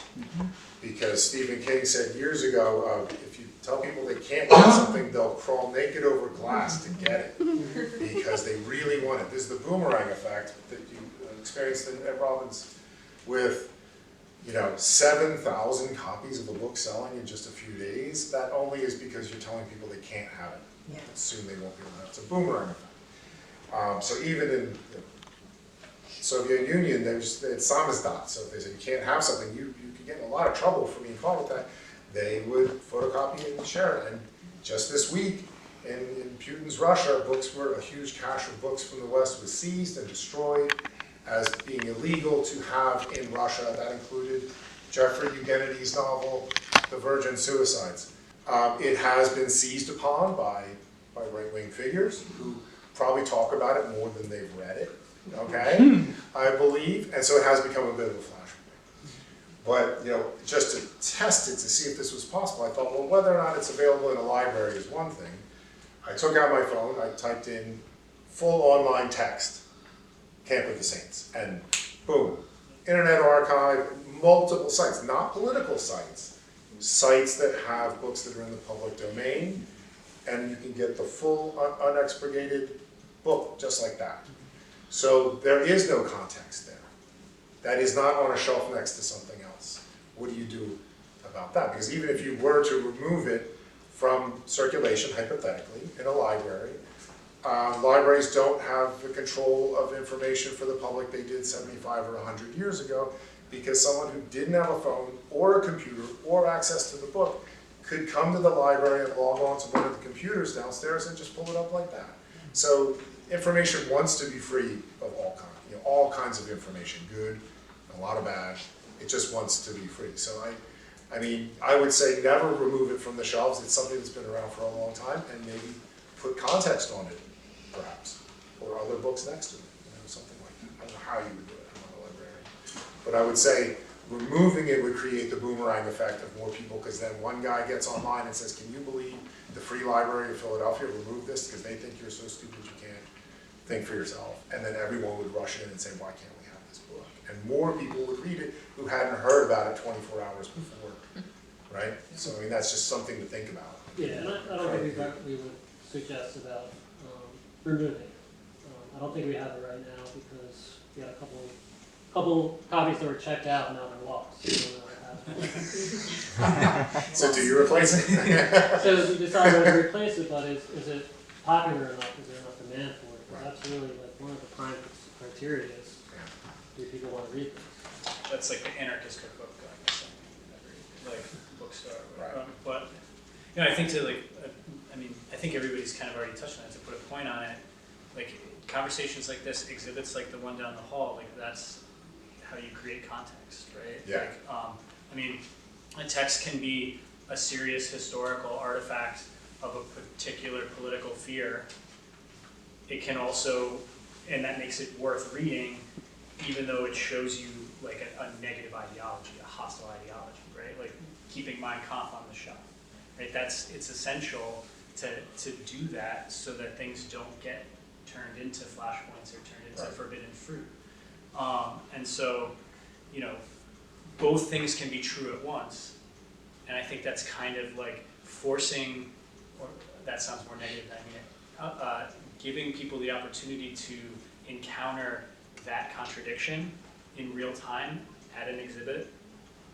Because Stephen King said years ago, if you tell people they can't get something, they'll crawl naked over glass to get it because they really want it. This is the boomerang effect that you experienced in Ed Robbins with 7,000 copies of a book selling in just a few days. That only is because you're telling people they can't have it. Yeah. Soon they won't be able to have it. It's a boomerang effect. So even in the Soviet Union, it's samizdat. So if they say you can't have something, you could get in a lot of trouble for being caught with that. They would photocopy it and share it. And just this week, in Putin's Russia, a huge cache of books from the West was seized and destroyed as being illegal to have in Russia. That included Jeffrey Eugenides' novel, The Virgin Suicides. It has been seized upon by right-wing figures who probably talk about it more than they've read it, okay, I believe, and so it has become a bit of a flashpoint. But, just to test it, to see if this was possible, I thought, well, whether or not it's available in a library is one thing. I took out my phone, I typed in full online text, Camp of the Saints, and boom, Internet Archive, multiple sites, not political sites, sites that have books that are in the public domain, and you can get the full unexpurgated book just like that. So there is no context there. That is not on a shelf next to something else. What do you do about that? Because even if you were to remove it from circulation, hypothetically, in a library, libraries don't have the control of information for the public they did 75 or 100 years ago, because someone who didn't have a phone or a computer or access to the book could come to the library and log on to one of the computers downstairs and just pull it up like that. So information wants to be free of all kinds, all kinds of information, good, a lot of bad. It just wants to be free. So I would say never remove it from the shelves. It's something that's been around for a long time, and maybe put context on it, perhaps, or other books next to it, something like that. I don't know how you would do it. I'm not a librarian. But I would say removing it would create the boomerang effect of more people, because then one guy gets online and says, "Can you believe the Free Library of Philadelphia removed this because they think you're so stupid you can't think for yourself?" And then everyone would rush in and say, "Why can't we have this book?" and more people would read it who hadn't heard about it 24 hours before, right? So I mean, that's just something to think about. Yeah, and I don't think we would suggest about removing it. I don't think we have it right now because we had a couple copies that were checked out and now they're lost. So we don't know what happened. So do you replace it? So we decided to replace it, but is it popular enough? Is there enough demand for it? Because that's really like one of the prime criteria is, do people want to read this? That's like the anarchist cookbook, I guess, like bookstore. Right. But you know, I think to like, I mean, I think everybody's kind of already touched on it. To put a point on it, like conversations like this, exhibits like the one down the hall, like that's how you create context, right? Yeah. Like, I mean, a text can be a serious historical artifact of a particular political fear. It can also, and that makes it worth reading, even though it shows you like a negative ideology, a hostile ideology, right? Like keeping Mein Kampf on the shelf, right? It's essential to do that so that things don't get turned into flashpoints or turned into forbidden fruit. And so, you know, both things can be true at once. And I think that's kind of like forcing, or that sounds more negative than I mean it, giving people the opportunity to encounter that contradiction in real time at an exhibit,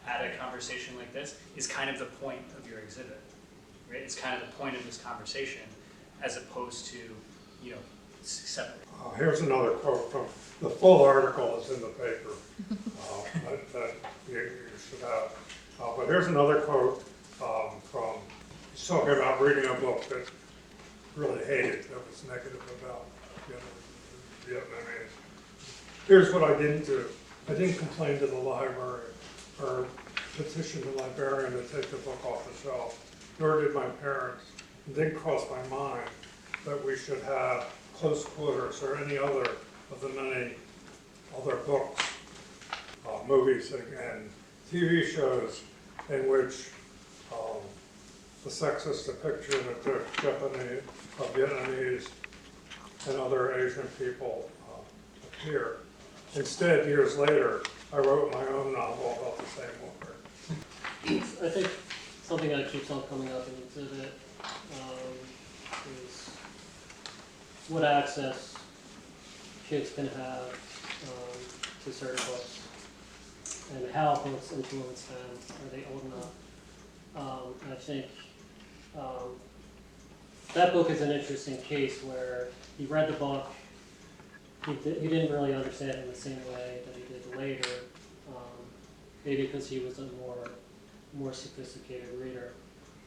at a conversation like this, is kind of the point of your exhibit, right? It's kind of the point of this conversation, as opposed to, you know, separate. Here's another quote from, the full article is in the paper, that you should have. But here's another quote from, he's talking about reading a book that really hated, that was negative about, you know, Vietnamese. Here's what I didn't do. I didn't complain to the library or petition the librarian to take the book off the shelf, nor did my parents. It didn't cross my mind that we should have close quarters or any other of the many other books, movies and TV shows in which the sexist depiction of the Japanese, Vietnamese, and other Asian people appear. Instead, years later, I wrote my own novel about the same war. I think something that keeps on coming up in the exhibit is what access kids can have to certain books and how books influence them. Are they old enough? And I think that book is an interesting case where he read the book, he didn't really understand it in the same way that he did later, maybe because he was a more sophisticated reader.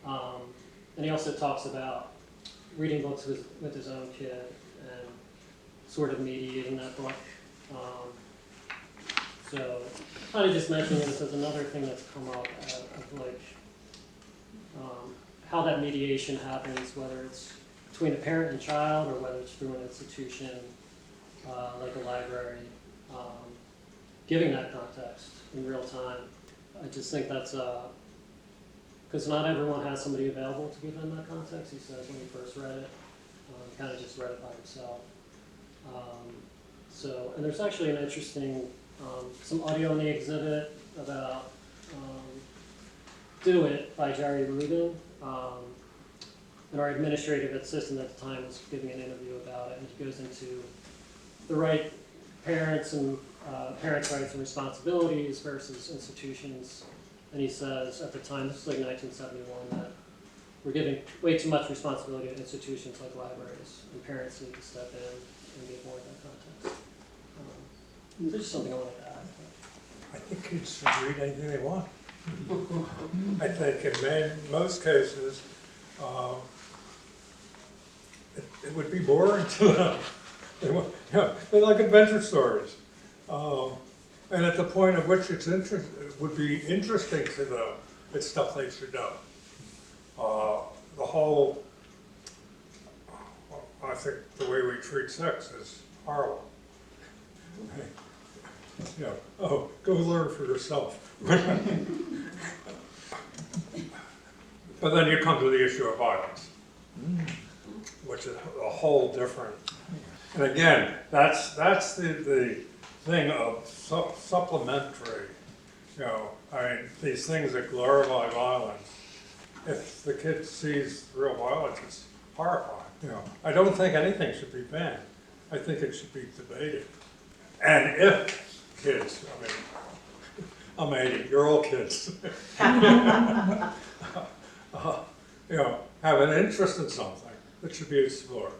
And he also talks about reading books with his own kid and sort of mediating that book. So kind of just mentioning this as another thing that's come up of like how that mediation happens, whether it's between a parent and child or whether it's through an institution like a library, giving that context in real time. I just think that's because not everyone has somebody available to give them that context. He says when he first read it, he kind of just read it by himself. So, and there's actually an interesting, some audio in the exhibit about Do It by Jerry Rubin. And our administrative assistant at the time was giving an interview about it, and he goes into the right parents and parents' rights and responsibilities versus institutions. And he says at the time, this is like 1971, that we're giving way too much responsibility to institutions like libraries, and parents need to step in and give more of that context. There's just something I wanted to add. I think kids should read anything they want. I think in most cases, it would be boring to them. They like adventure stories. And at the point at which it would be interesting to them, it's stuff they should know. The whole, I think the way we treat sex is horrible. You know, oh, go learn for yourself. But then you come to the issue of violence, which is a whole different. And again, that's the thing of supplementary, you know, I mean, these things that glorify violence. If the kid sees real violence, it's horrifying, you know. I don't think anything should be banned. I think it should be debated. And if kids, I mean, I'm 80, you're all kids. You know, have an interest in something that should be explored.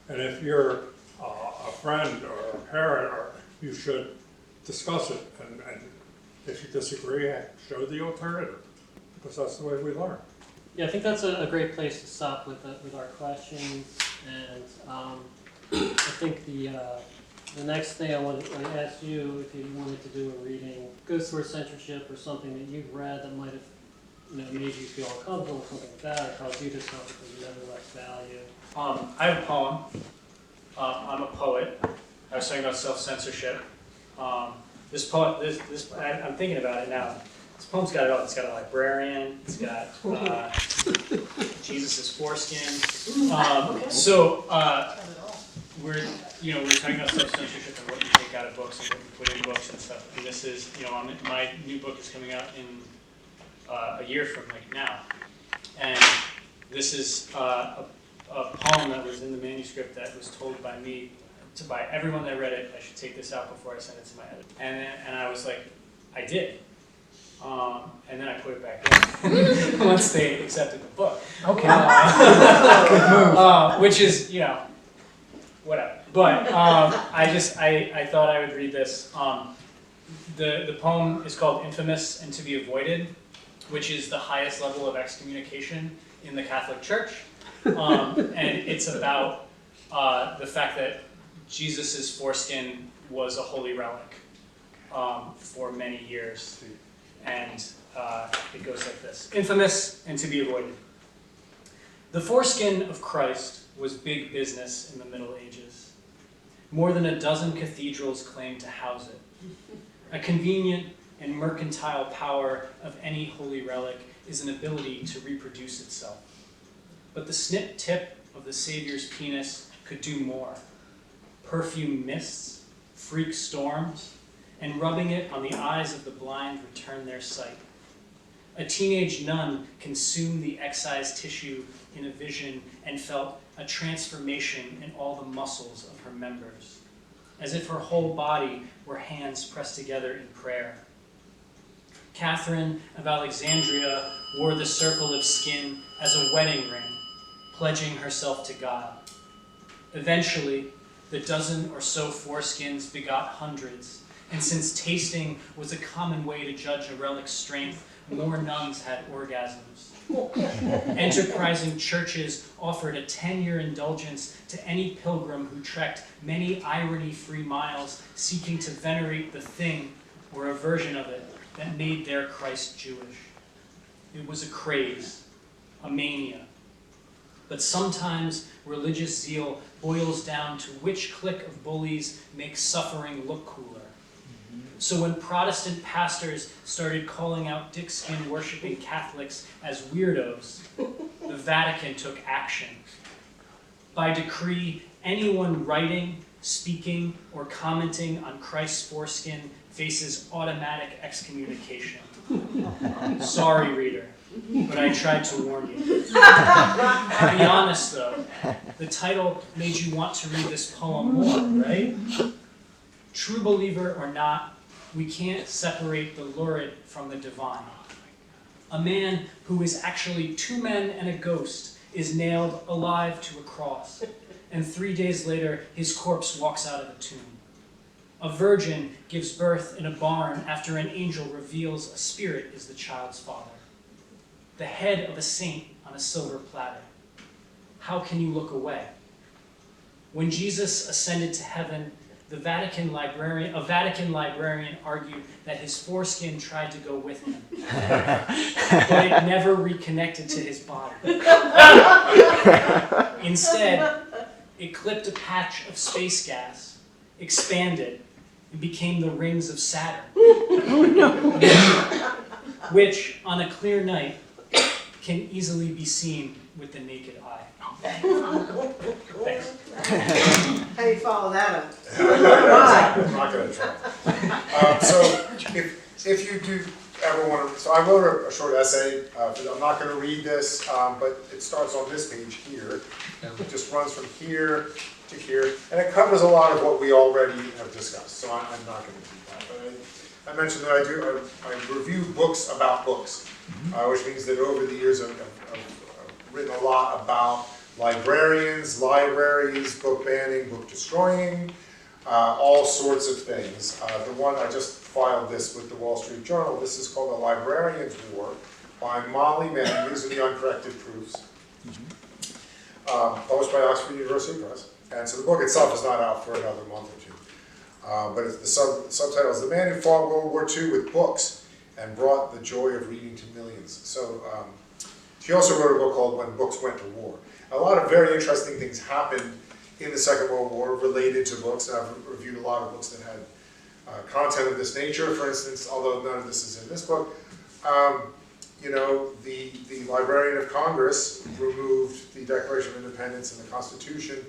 And if you're a friend or a parent, or you should discuss it, and if you disagree, show the alternative, because that's the way we learn. Yeah, I think that's a great place to stop with our questions. And I think the next thing I want to ask you, if you wanted to do a reading, goes towards censorship or something that you've read that might have, you know, made you feel uncomfortable, something like that, or caused you discomfort because you nevertheless value. I have a poem. I'm a poet. I was talking about self-censorship. This poem, I'm thinking about it now. This poem's got it all. It's got a librarian. It's got Jesus' foreskin. We're talking about self-censorship and what you take out of books and what you put in books and stuff. And this is, my new book is coming out in a year from now. And this is a poem that was in the manuscript that was told by me by everyone that read it, I should take this out before I send it to my editor. And I was like, I did. And then I put it back in once they accepted the book. Okay. Good move. Which is, whatever. But I thought I would read this. The poem is called Infamous and to be Avoided, which is the highest level of excommunication in the Catholic Church. And it's about the fact that Jesus' foreskin was a holy relic for many years. And it goes like this. Infamous and to be avoided. The foreskin of Christ was big business in the Middle Ages. More than a dozen cathedrals claimed to house it. A convenient and mercantile power of any holy relic is an ability to reproduce itself. But the snip tip of the Savior's penis could do more. Perfume mists, freak storms, and rubbing it on the eyes of the blind return their sight. A teenage nun consumed the excised tissue in a vision and felt a transformation in all the muscles of her members, as if her whole body were hands pressed together in prayer. Catherine of Alexandria wore the circle of skin as a wedding ring, pledging herself to God. Eventually, the dozen or so foreskins begot hundreds, and since tasting was a common way to judge a relic's strength, more nuns had orgasms. Enterprising churches offered a 10-year indulgence to any pilgrim who trekked many irony-free miles seeking to venerate the thing, or a version of it, that made their Christ Jewish. It was a craze, a mania. But sometimes religious zeal boils down to which clique of bullies makes suffering look cooler. So when Protestant pastors started calling out dick-skin-worshipping Catholics as weirdos, the Vatican took action. By decree, anyone writing, speaking, or commenting on Christ's foreskin faces automatic excommunication. Sorry, reader, but I tried to warn you. Be honest, though, the title made you want to read this poem more, right? True believer or not, we can't separate the lurid from the divine. A man who is actually two men and a ghost is nailed alive to a cross, and 3 days later his corpse walks out of a tomb. A virgin gives birth in a barn after an angel reveals a spirit is the child's father. The head of a saint on a silver platter. How can you look away? When Jesus ascended to heaven, a Vatican librarian argued that his foreskin tried to go with him, but it never reconnected to his body. Instead, it clipped a patch of space gas, expanded, and became the rings of Saturn, which, on a clear night, can easily be seen with the naked eye. Thanks. How do you follow that up? I'm not gonna try. So if you do ever want to, so I wrote a short essay, I'm not gonna read this, but it starts on this page here. It just runs from here to here, and it covers a lot of what we already have discussed, so I'm not gonna do that. But I mentioned that I review books about books, which means that over the years I've written a lot about librarians, libraries, book banning, book destroying, all sorts of things. The one I just filed this with the Wall Street Journal. This is called The Librarian's War by Molly Mann. These are the uncorrected proofs. Published by Oxford University Press. And so the book itself is not out for another month or two. But it's the subtitle is The Man Who Fought World War II with Books and Brought the Joy of Reading to Millions. So she also wrote a book called When Books Went to War. A lot of very interesting things happened in the Second World War related to books. I've reviewed a lot of books that had content of this nature, for instance, although none of this is in this book. You know, the Librarian of Congress removed the Declaration of Independence and the Constitution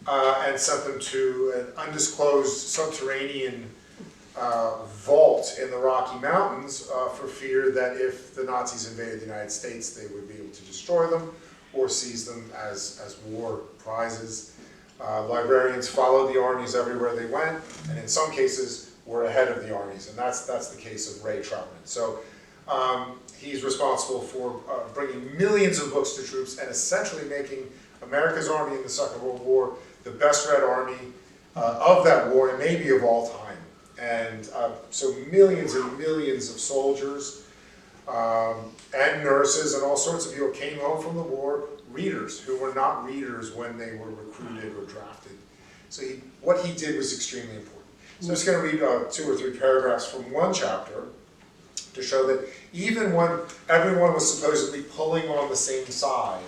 and sent them to an undisclosed subterranean vault in the Rocky Mountains for fear that if the Nazis invaded the United States, they would be able to destroy them or seize them as war prizes. Librarians followed the armies everywhere they went, and in some cases were ahead of the armies, and that's the case of Ray Troutman. So he's responsible for bringing millions of books to troops and essentially making America's army in the Second World War the best read army of that war, and maybe of all time. And so millions and millions of soldiers and nurses and all sorts of people came home from the war, readers who were not readers when they were recruited or drafted. So what he did was extremely important. So I'm just going to read 2 or 3 paragraphs from one chapter to show that even when everyone was supposedly pulling on the same side,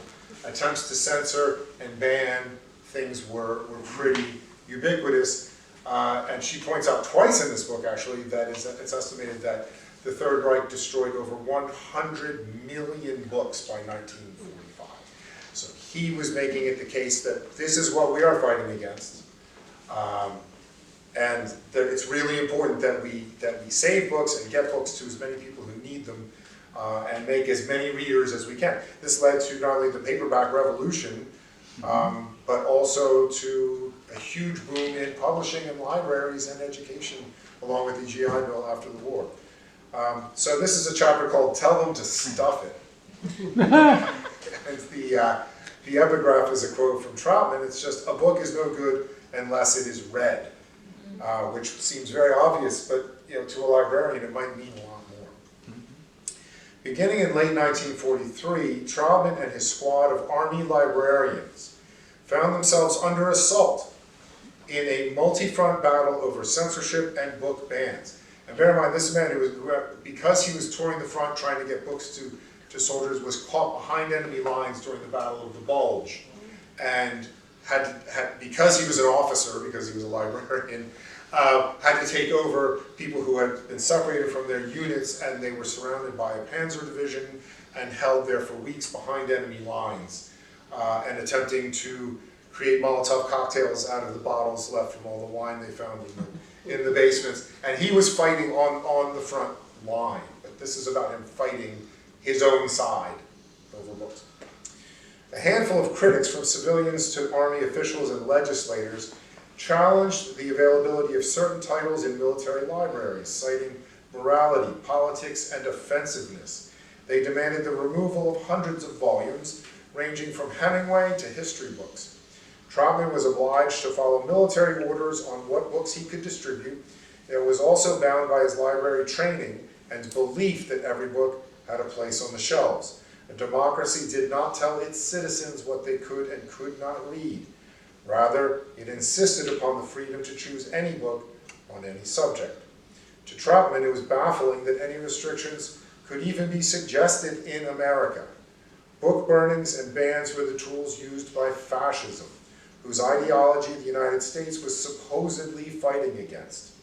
attempts to censor and ban things were pretty ubiquitous. And she points out twice in this book, actually, that it's estimated that the Third Reich destroyed over 100 million books by 1945. So he was making it the case that this is what we are fighting against. And that it's really important that we save books and get books to as many people who need them and make as many readers as we can. This led to not only the paperback revolution, but also to a huge boom in publishing and libraries and education along with the GI Bill after the war. So this is a chapter called Tell Them to Stuff It. And the epigraph is a quote from Troutman. It's just, a book is no good unless it is read, which seems very obvious, but to a librarian it might mean a lot more. Beginning in late 1943, Troutman and his squad of army librarians found themselves under assault in a multi-front battle over censorship and book bans. And bear in mind, this man who because he was touring the front trying to get books to soldiers, was caught behind enemy lines during the Battle of the Bulge, and had because he was an officer, because he was a librarian, had to take over people who had been separated from their units, and they were surrounded by a panzer division and held there for weeks behind enemy lines, and attempting to create Molotov cocktails out of the bottles left from all the wine they found in the basements. And he was fighting on the front line, but this is about him fighting his own side over books. A handful of critics, from civilians to army officials and legislators, challenged the availability of certain titles in military libraries, citing morality, politics, and offensiveness. They demanded the removal of hundreds of volumes, ranging from Hemingway to history books. Troutman was obliged to follow military orders on what books he could distribute, and was also bound by his library training and belief that every book had a place on the shelves. A democracy did not tell its citizens what they could and could not read. Rather, it insisted upon the freedom to choose any book on any subject. To Troutman, it was baffling that any restrictions could even be suggested in America. Book burnings and bans were the tools used by fascism, whose ideology the United States was supposedly fighting against.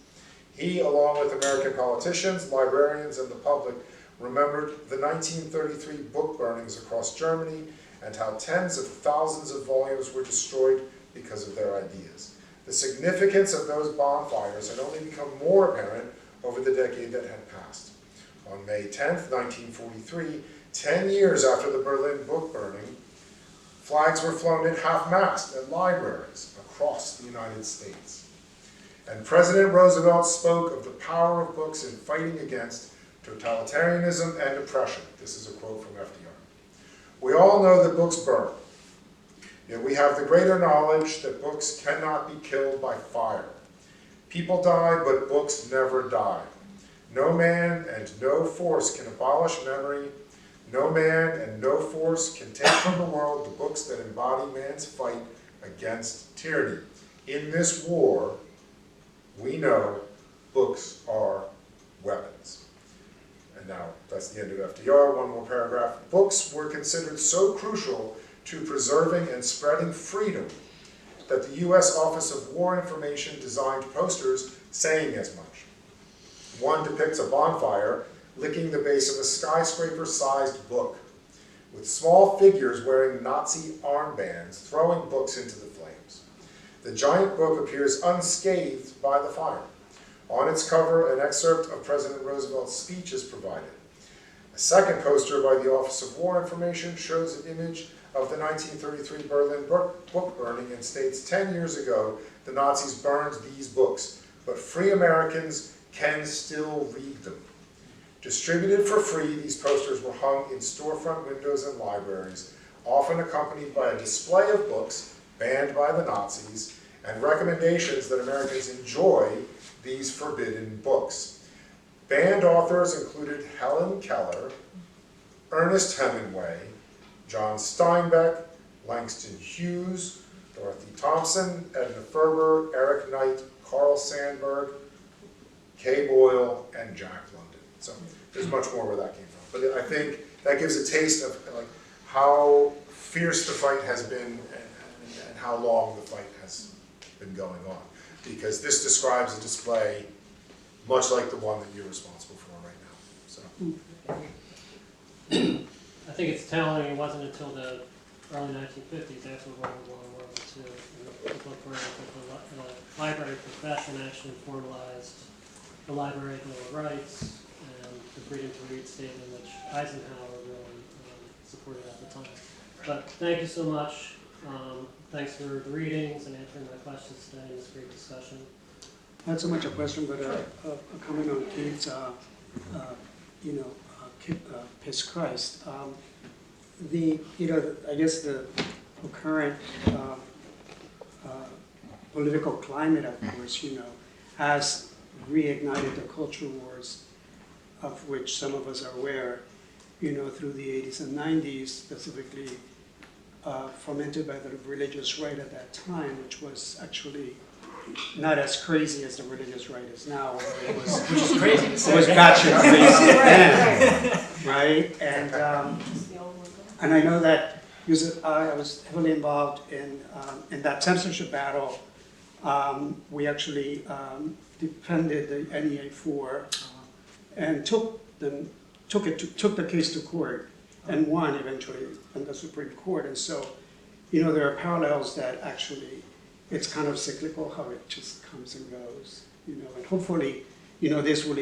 He, along with American politicians, librarians, and the public, remembered the 1933 book burnings across Germany and how tens of thousands of volumes were destroyed because of their ideas. The significance of those bonfires had only become more apparent over the decade that had passed. On May 10th, 1943, 10 years after the Berlin book burning, flags were flown at half-mast at libraries across the United States. And President Roosevelt spoke of the power of books in fighting against totalitarianism and oppression. This is a quote from FDR. We all know that books burn, yet we have the greater knowledge that books cannot be killed by fire. People die, but books never die. No man and no force can abolish memory. No man and no force can take from the world the books that embody man's fight against tyranny. In this war, we know books are weapons. And now, that's the end of FDR, one more paragraph. Books were considered so crucial to preserving and spreading freedom that the U.S. Office of War Information designed posters saying as much. One depicts a bonfire licking the base of a skyscraper-sized book, with small figures wearing Nazi armbands throwing books into the flames. The giant book appears unscathed by the fire. On its cover, an excerpt of President Roosevelt's speech is provided. A second poster by the Office of War Information shows an image of the 1933 Berlin book burning and states, 10 years ago, the Nazis burned these books, but free Americans can still read them. Distributed for free, these posters were hung in storefront windows and libraries, often accompanied by a display of books banned by the Nazis and recommendations that Americans enjoy these forbidden books. Banned authors included Helen Keller, Ernest Hemingway, John Steinbeck, Langston Hughes, Dorothy Thompson, Edna Ferber, Eric Knight, Carl Sandburg, Kay Boyle, and Jack London. So there's much more where that came from. But I think that gives a taste of like how fierce the fight has been and how long the fight has been going on. Because this describes a display much like the one that you're responsible for right now. So. I think it's telling it wasn't until the early 1950s, after World War I and World War II, and the book where the library profession actually formalized the Library Bill of Rights and the Freedom to Read statement, which Eisenhower really supported at the time. But thank you so much. Thanks for the readings and answering my questions today in this great discussion. Not so much a question, but a comment on Keith's, Piss Christ. I guess the current political climate, of course, has reignited the culture wars, of which some of us are aware, through the 80s and 90s, specifically fomented by the religious right at that time, which was actually not as crazy as the religious right is now. It was, Which is crazy to say. it was gotcha crazy then, right? And I know that because I was heavily involved in that censorship battle. We actually defended the NEA-4 and took the case to court and won eventually in the Supreme Court. And so, there are parallels that actually it's kind of cyclical how it just comes and goes, and hopefully, this will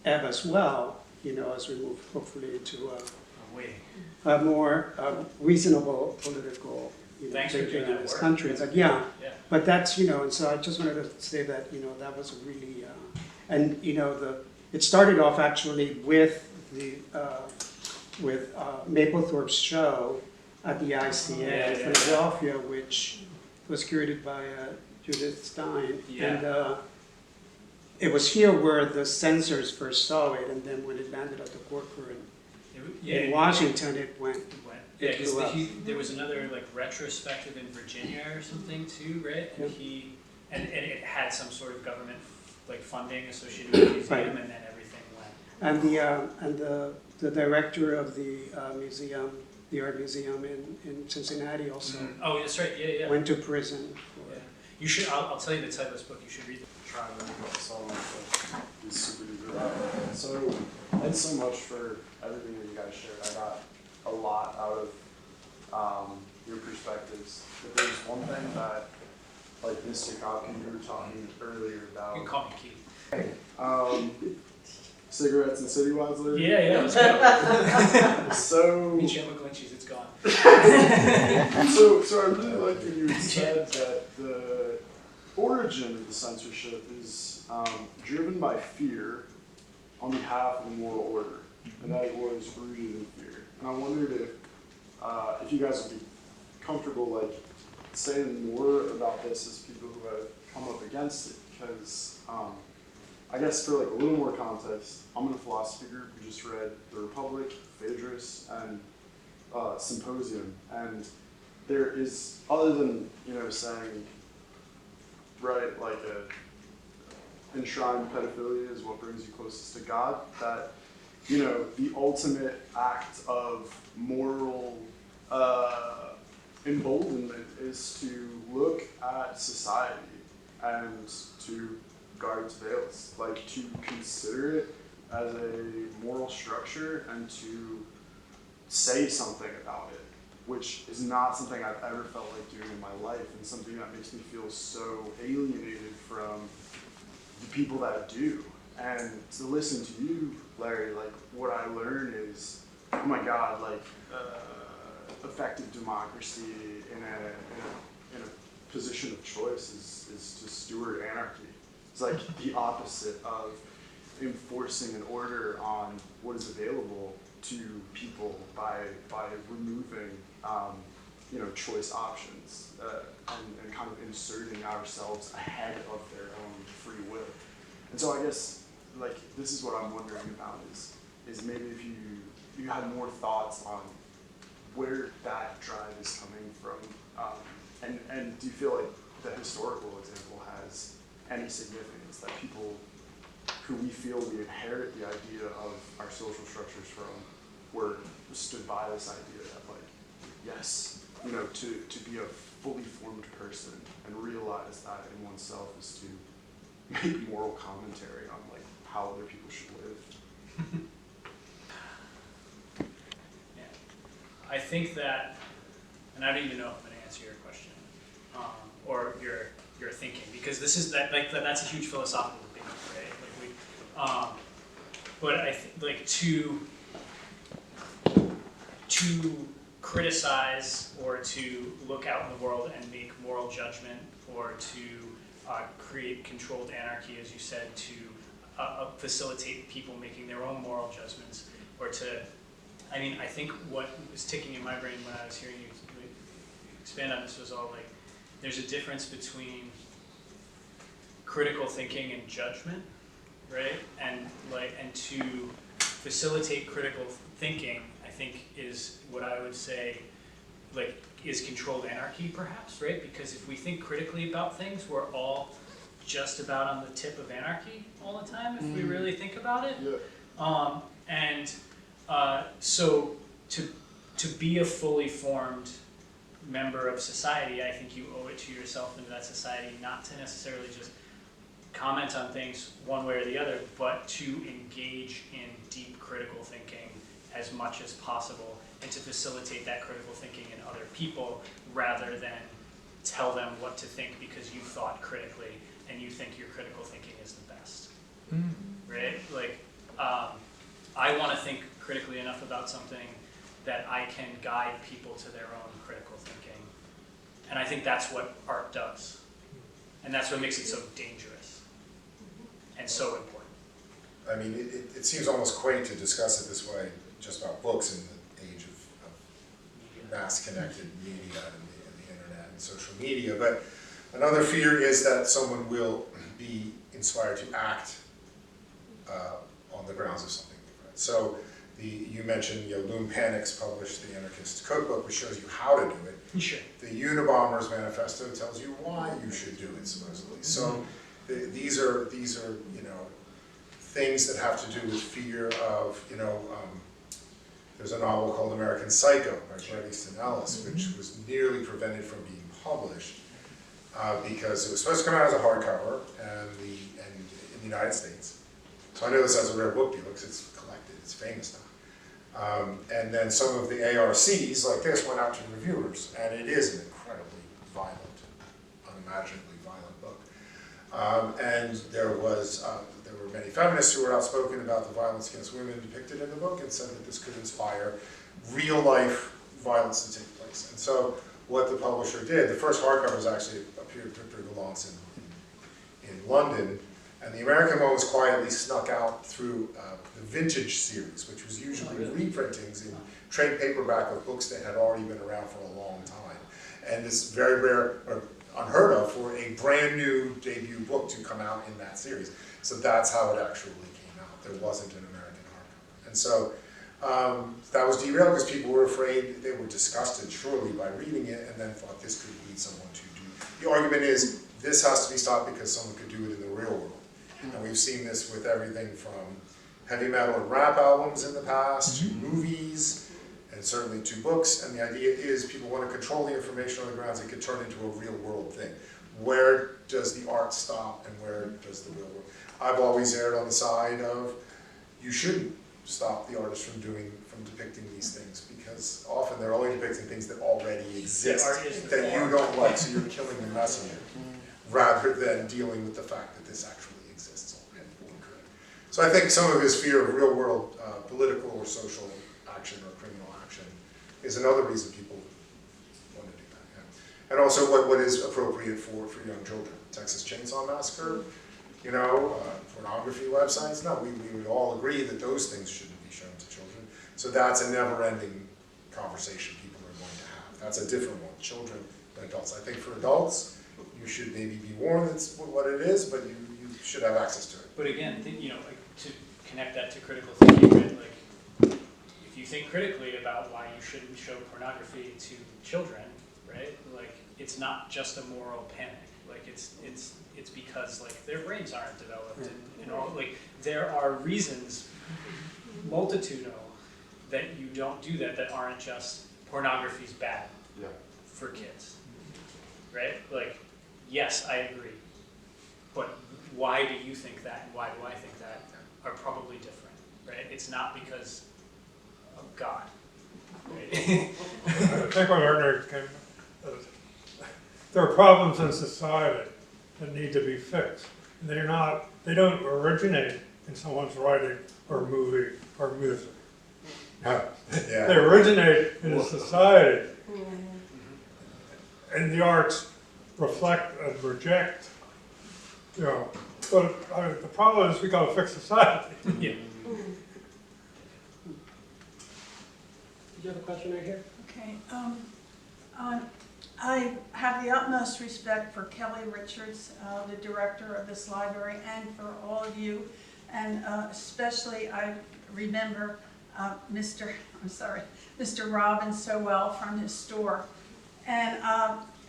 ebb as well, as we move hopefully into a more reasonable political Thanks for thinking doing in that this work. country. But but that's, and so I just wanted to say that, that was a really, and it started off actually with the Mapplethorpe's show at the ICA in Philadelphia, which was curated by Judith Stein. And it was here where the censors first saw it, and then when it landed at the courtroom in Washington, it went. Yeah, because there was another retrospective in Virginia or something too, right? And it had some sort of government funding associated with the museum, and then everything went. And the director of the museum, the art museum in Cincinnati, also. Oh, that's right. Yeah. Went to prison. You should. I'll tell you the title of this book. You should read it. Try to make this all it's super duper. So thanks so much for everything that you guys shared. I got a lot out of your perspectives. But there's one thing that, like Mr. Kopka, you were talking earlier You about. can call me Keith. Cigarettes and citywide living. Yeah, let's go. So, Meet you at McGlinchey's, it's gone. so I really like when you said that the origin of the censorship is driven by fear on behalf of the moral order, and that it was rooted in fear. And I wondered if you guys would be comfortable like saying more about this as people who have come up against it, because I guess for like a little more context, I'm in a philosophy group. We just read The Republic, Phaedrus, and Symposium, and there is, other than saying, right, like enshrined pedophilia is what brings you closest to God, that the ultimate act of moral emboldenment is to look at society and to guard its veils, like to consider it as a moral structure and to say something about it, which is not something I've ever felt like doing in my life, and something that makes me feel so alienated from the people that do. And to listen to you, Larry, like what I learn is, oh my God, like effective democracy in a position of choice is to steward anarchy. It's like the opposite of enforcing an order on what is available to people by removing choice options and kind of inserting ourselves ahead of their own free will. And so I guess like this is what I'm wondering about is maybe if you had more thoughts on where that drive is coming from, and do you feel like the historical example has any significance, that people who we feel we inherit the idea of our social structures from stood by this idea that like, yes, to be a fully formed person and realize that in oneself is to make moral commentary on like how other people should live. Yeah. I think that, and I don't even know if I'm going to answer your question or your thinking, because this is that's a huge philosophical debate, right? Like but I like to criticize or to look out in the world and make moral judgment, or to create controlled anarchy, as you said, to facilitate people making their own moral judgments, or to, I think what was ticking in my brain when I was hearing you expand on this was all like, there's a difference between critical thinking and judgment, right? And to facilitate critical thinking, I think is what I would say, like, is controlled anarchy perhaps, right? Because if we think critically about things, we're all just about on the tip of anarchy all the time, if we really think about it. Yeah. So to be a fully formed member of society, I think you owe it to yourself and to that society not to necessarily just comment on things one way or the other, but to engage in deep critical thinking as much as possible, and to facilitate that critical thinking in other people, rather than tell them what to think because you thought critically and you think your critical thinking is the best. Right? Like, I want to think critically enough about something that I can guide people to their own critical thinking. And I think that's what art does. And that's what makes it so dangerous and so important. I mean, it seems almost quaint to discuss it this way, just about books in the age of mass-connected media and the internet and social media. But another fear is that someone will be inspired to act on the grounds of something different. So you mentioned Loon Panics published the Anarchist Cookbook, which shows you how to do it. Sure. The Unabomber's Manifesto tells you why you should do it, supposedly. So these are things that have to do with fear of, there's a novel called American Psycho by Bret Easton Ellis, which was nearly prevented from being published because it was supposed to come out as a hardcover and in the United States. So I know this has a rare book deal because it's collected, it's famous And then some of the ARCs, like this, went out to reviewers, and it is an incredibly violent, unimaginably violent book. And there were many feminists who were outspoken about the violence against women depicted in the book and said that this could inspire real-life violence to take place. And so what the publisher did, the first hardcovers actually appeared Victor Galant's in London, and the American one was quietly snuck out through the Vintage series, which was usually reprintings in trade paperback of books that had already been around for a long time. And this very rare, or unheard of, for a brand new debut book to come out in that series. So that's how it actually came out. There wasn't an American hardcover. And so that was derailed because people were afraid, they were disgusted surely by reading it, and then thought this could lead someone to do. The argument is this has to be stopped because someone could do it in the real world. And we've seen this with everything from heavy metal and rap albums in the past, to movies, and certainly to books. And the idea is people want to control the information on the grounds it could turn into a real world thing. Where does the art stop and where does the real world? I've always erred on the side of you shouldn't stop the artist from depicting these things, because often they're only depicting things that already exist that you don't like, so you're killing the messenger, rather than dealing with the fact that this actually exists already. So I think some of his fear of real world political or social action or criminal action is another reason people want to do that. Yeah. And also what is appropriate for young children. Texas Chainsaw Massacre, pornography websites. No, we would all agree that those things shouldn't be shown to children. So that's a never-ending conversation people are going to have. That's a different one, children and adults. I think for adults, you should maybe be warned that's what it is, but you should have access to it. But again, to connect that to critical thinking, right? Like, if you think critically about why you shouldn't show pornography to children, right? Like, it's not just a moral panic. Like, it's because like their brains aren't developed, and all, like there are reasons, multitudinal, that you don't do that aren't just pornography's bad for kids, right? Like, yes, I agree, but why do you think that and why do I think that are probably different, right? It's not because of God, right? I think what Ernest came, there are problems in society that need to be fixed. And they don't originate in someone's writing or movie or music. Yeah. They originate in a society. And the arts reflect and reject, but the problem is we gotta fix society. Yeah. Did you have a question right here? Okay. I have the utmost respect for Kelly Richards, the director of this library, and for all of you. And especially I remember Mr. Robbins so well from his store. And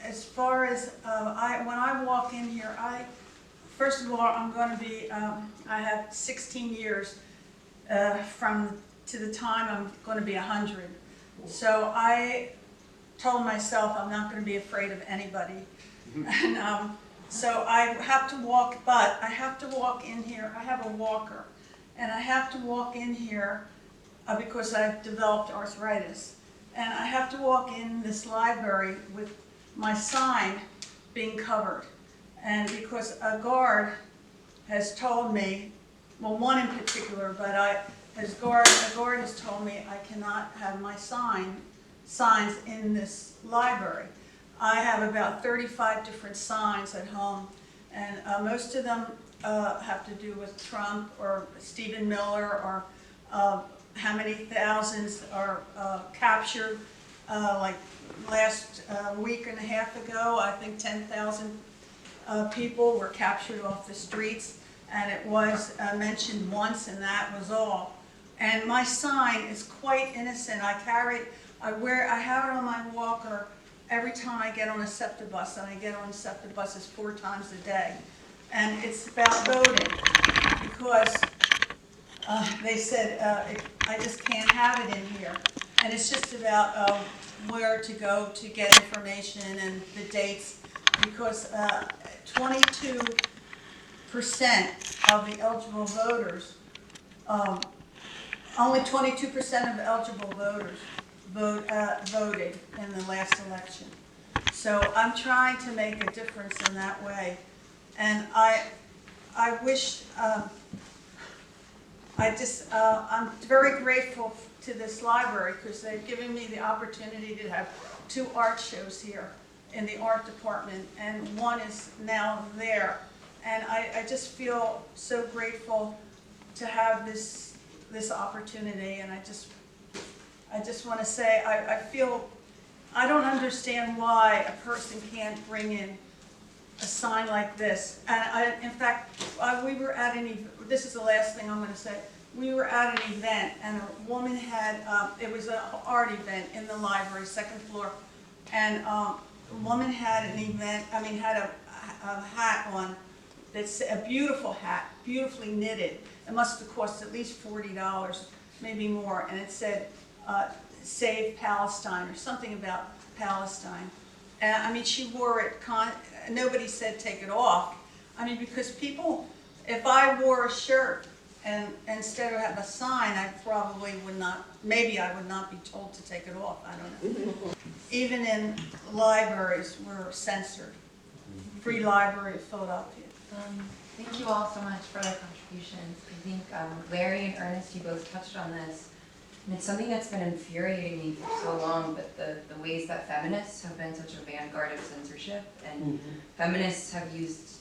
as far as when I walk in here, first of all, I'm going to be, I have 16 years to the time I'm going to be 100. So I told myself I'm not going to be afraid of anybody. And so I have to walk, but I have to walk in here. I have a walker, and I have to walk in here because I've developed arthritis. And I have to walk in this library with my sign being covered. And because a guard has told me, well, one in particular, but a guard has told me I cannot have my signs in this library. I have about 35 different signs at home, and most of them have to do with Trump or Stephen Miller or how many thousands are captured. Like last week and a half ago, I think 10,000 people were captured off the streets, and it was mentioned once, and that was all. And my sign is quite innocent. I have it on my walker every time I get on a SEPTA bus, and I get on SEPTA buses 4 times a day. And it's about voting, because they said I just can't have it in here. And it's just about where to go to get information and the dates, because 22% of the eligible voters only 22% of eligible voters voted in the last election. So I'm trying to make a difference in that way. And I wish, I'm very grateful to this library because they've given me the opportunity to have 2 art shows here in the art department, and one is now there. And I just feel so grateful to have this opportunity, and I just want to say, I don't understand why a person can't bring in a sign like this. And in fact, we were at this is the last thing I'm going to say. We were at an event, and a woman had, it was an art event in the library, 2nd floor, and a woman had an event, had a hat on, that's a beautiful hat, beautifully knitted. It must have cost at least $40, maybe more, and it said, Save Palestine, or something about Palestine. And she wore it, nobody said take it off. Because people, if I wore a shirt and instead of have a sign, I probably would not, maybe I would not be told to take it off, I don't know. Even in libraries, we're censored. Free Library of Philadelphia. Thank you all so much for their contributions. I think Larry and Ernest, you both touched on this. And it's something that's been infuriating me for so long, but the ways that feminists have been such a vanguard of censorship, and feminists have used,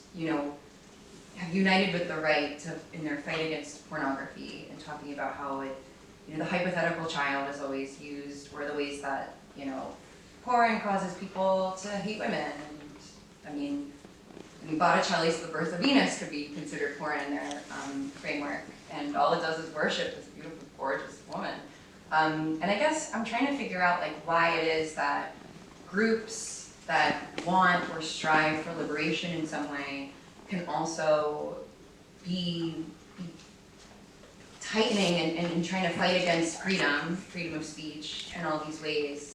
have united with the right in their fight against pornography, and talking about how the hypothetical child is always used, or the ways that, porn causes people to hate women. And Botticelli's The Birth of Venus could be considered porn in their framework, and all it does is worship this beautiful, gorgeous woman. And I guess I'm trying to figure out why it is that groups that want or strive for liberation in some way can also be tightening and trying to fight against freedom of speech in all these ways.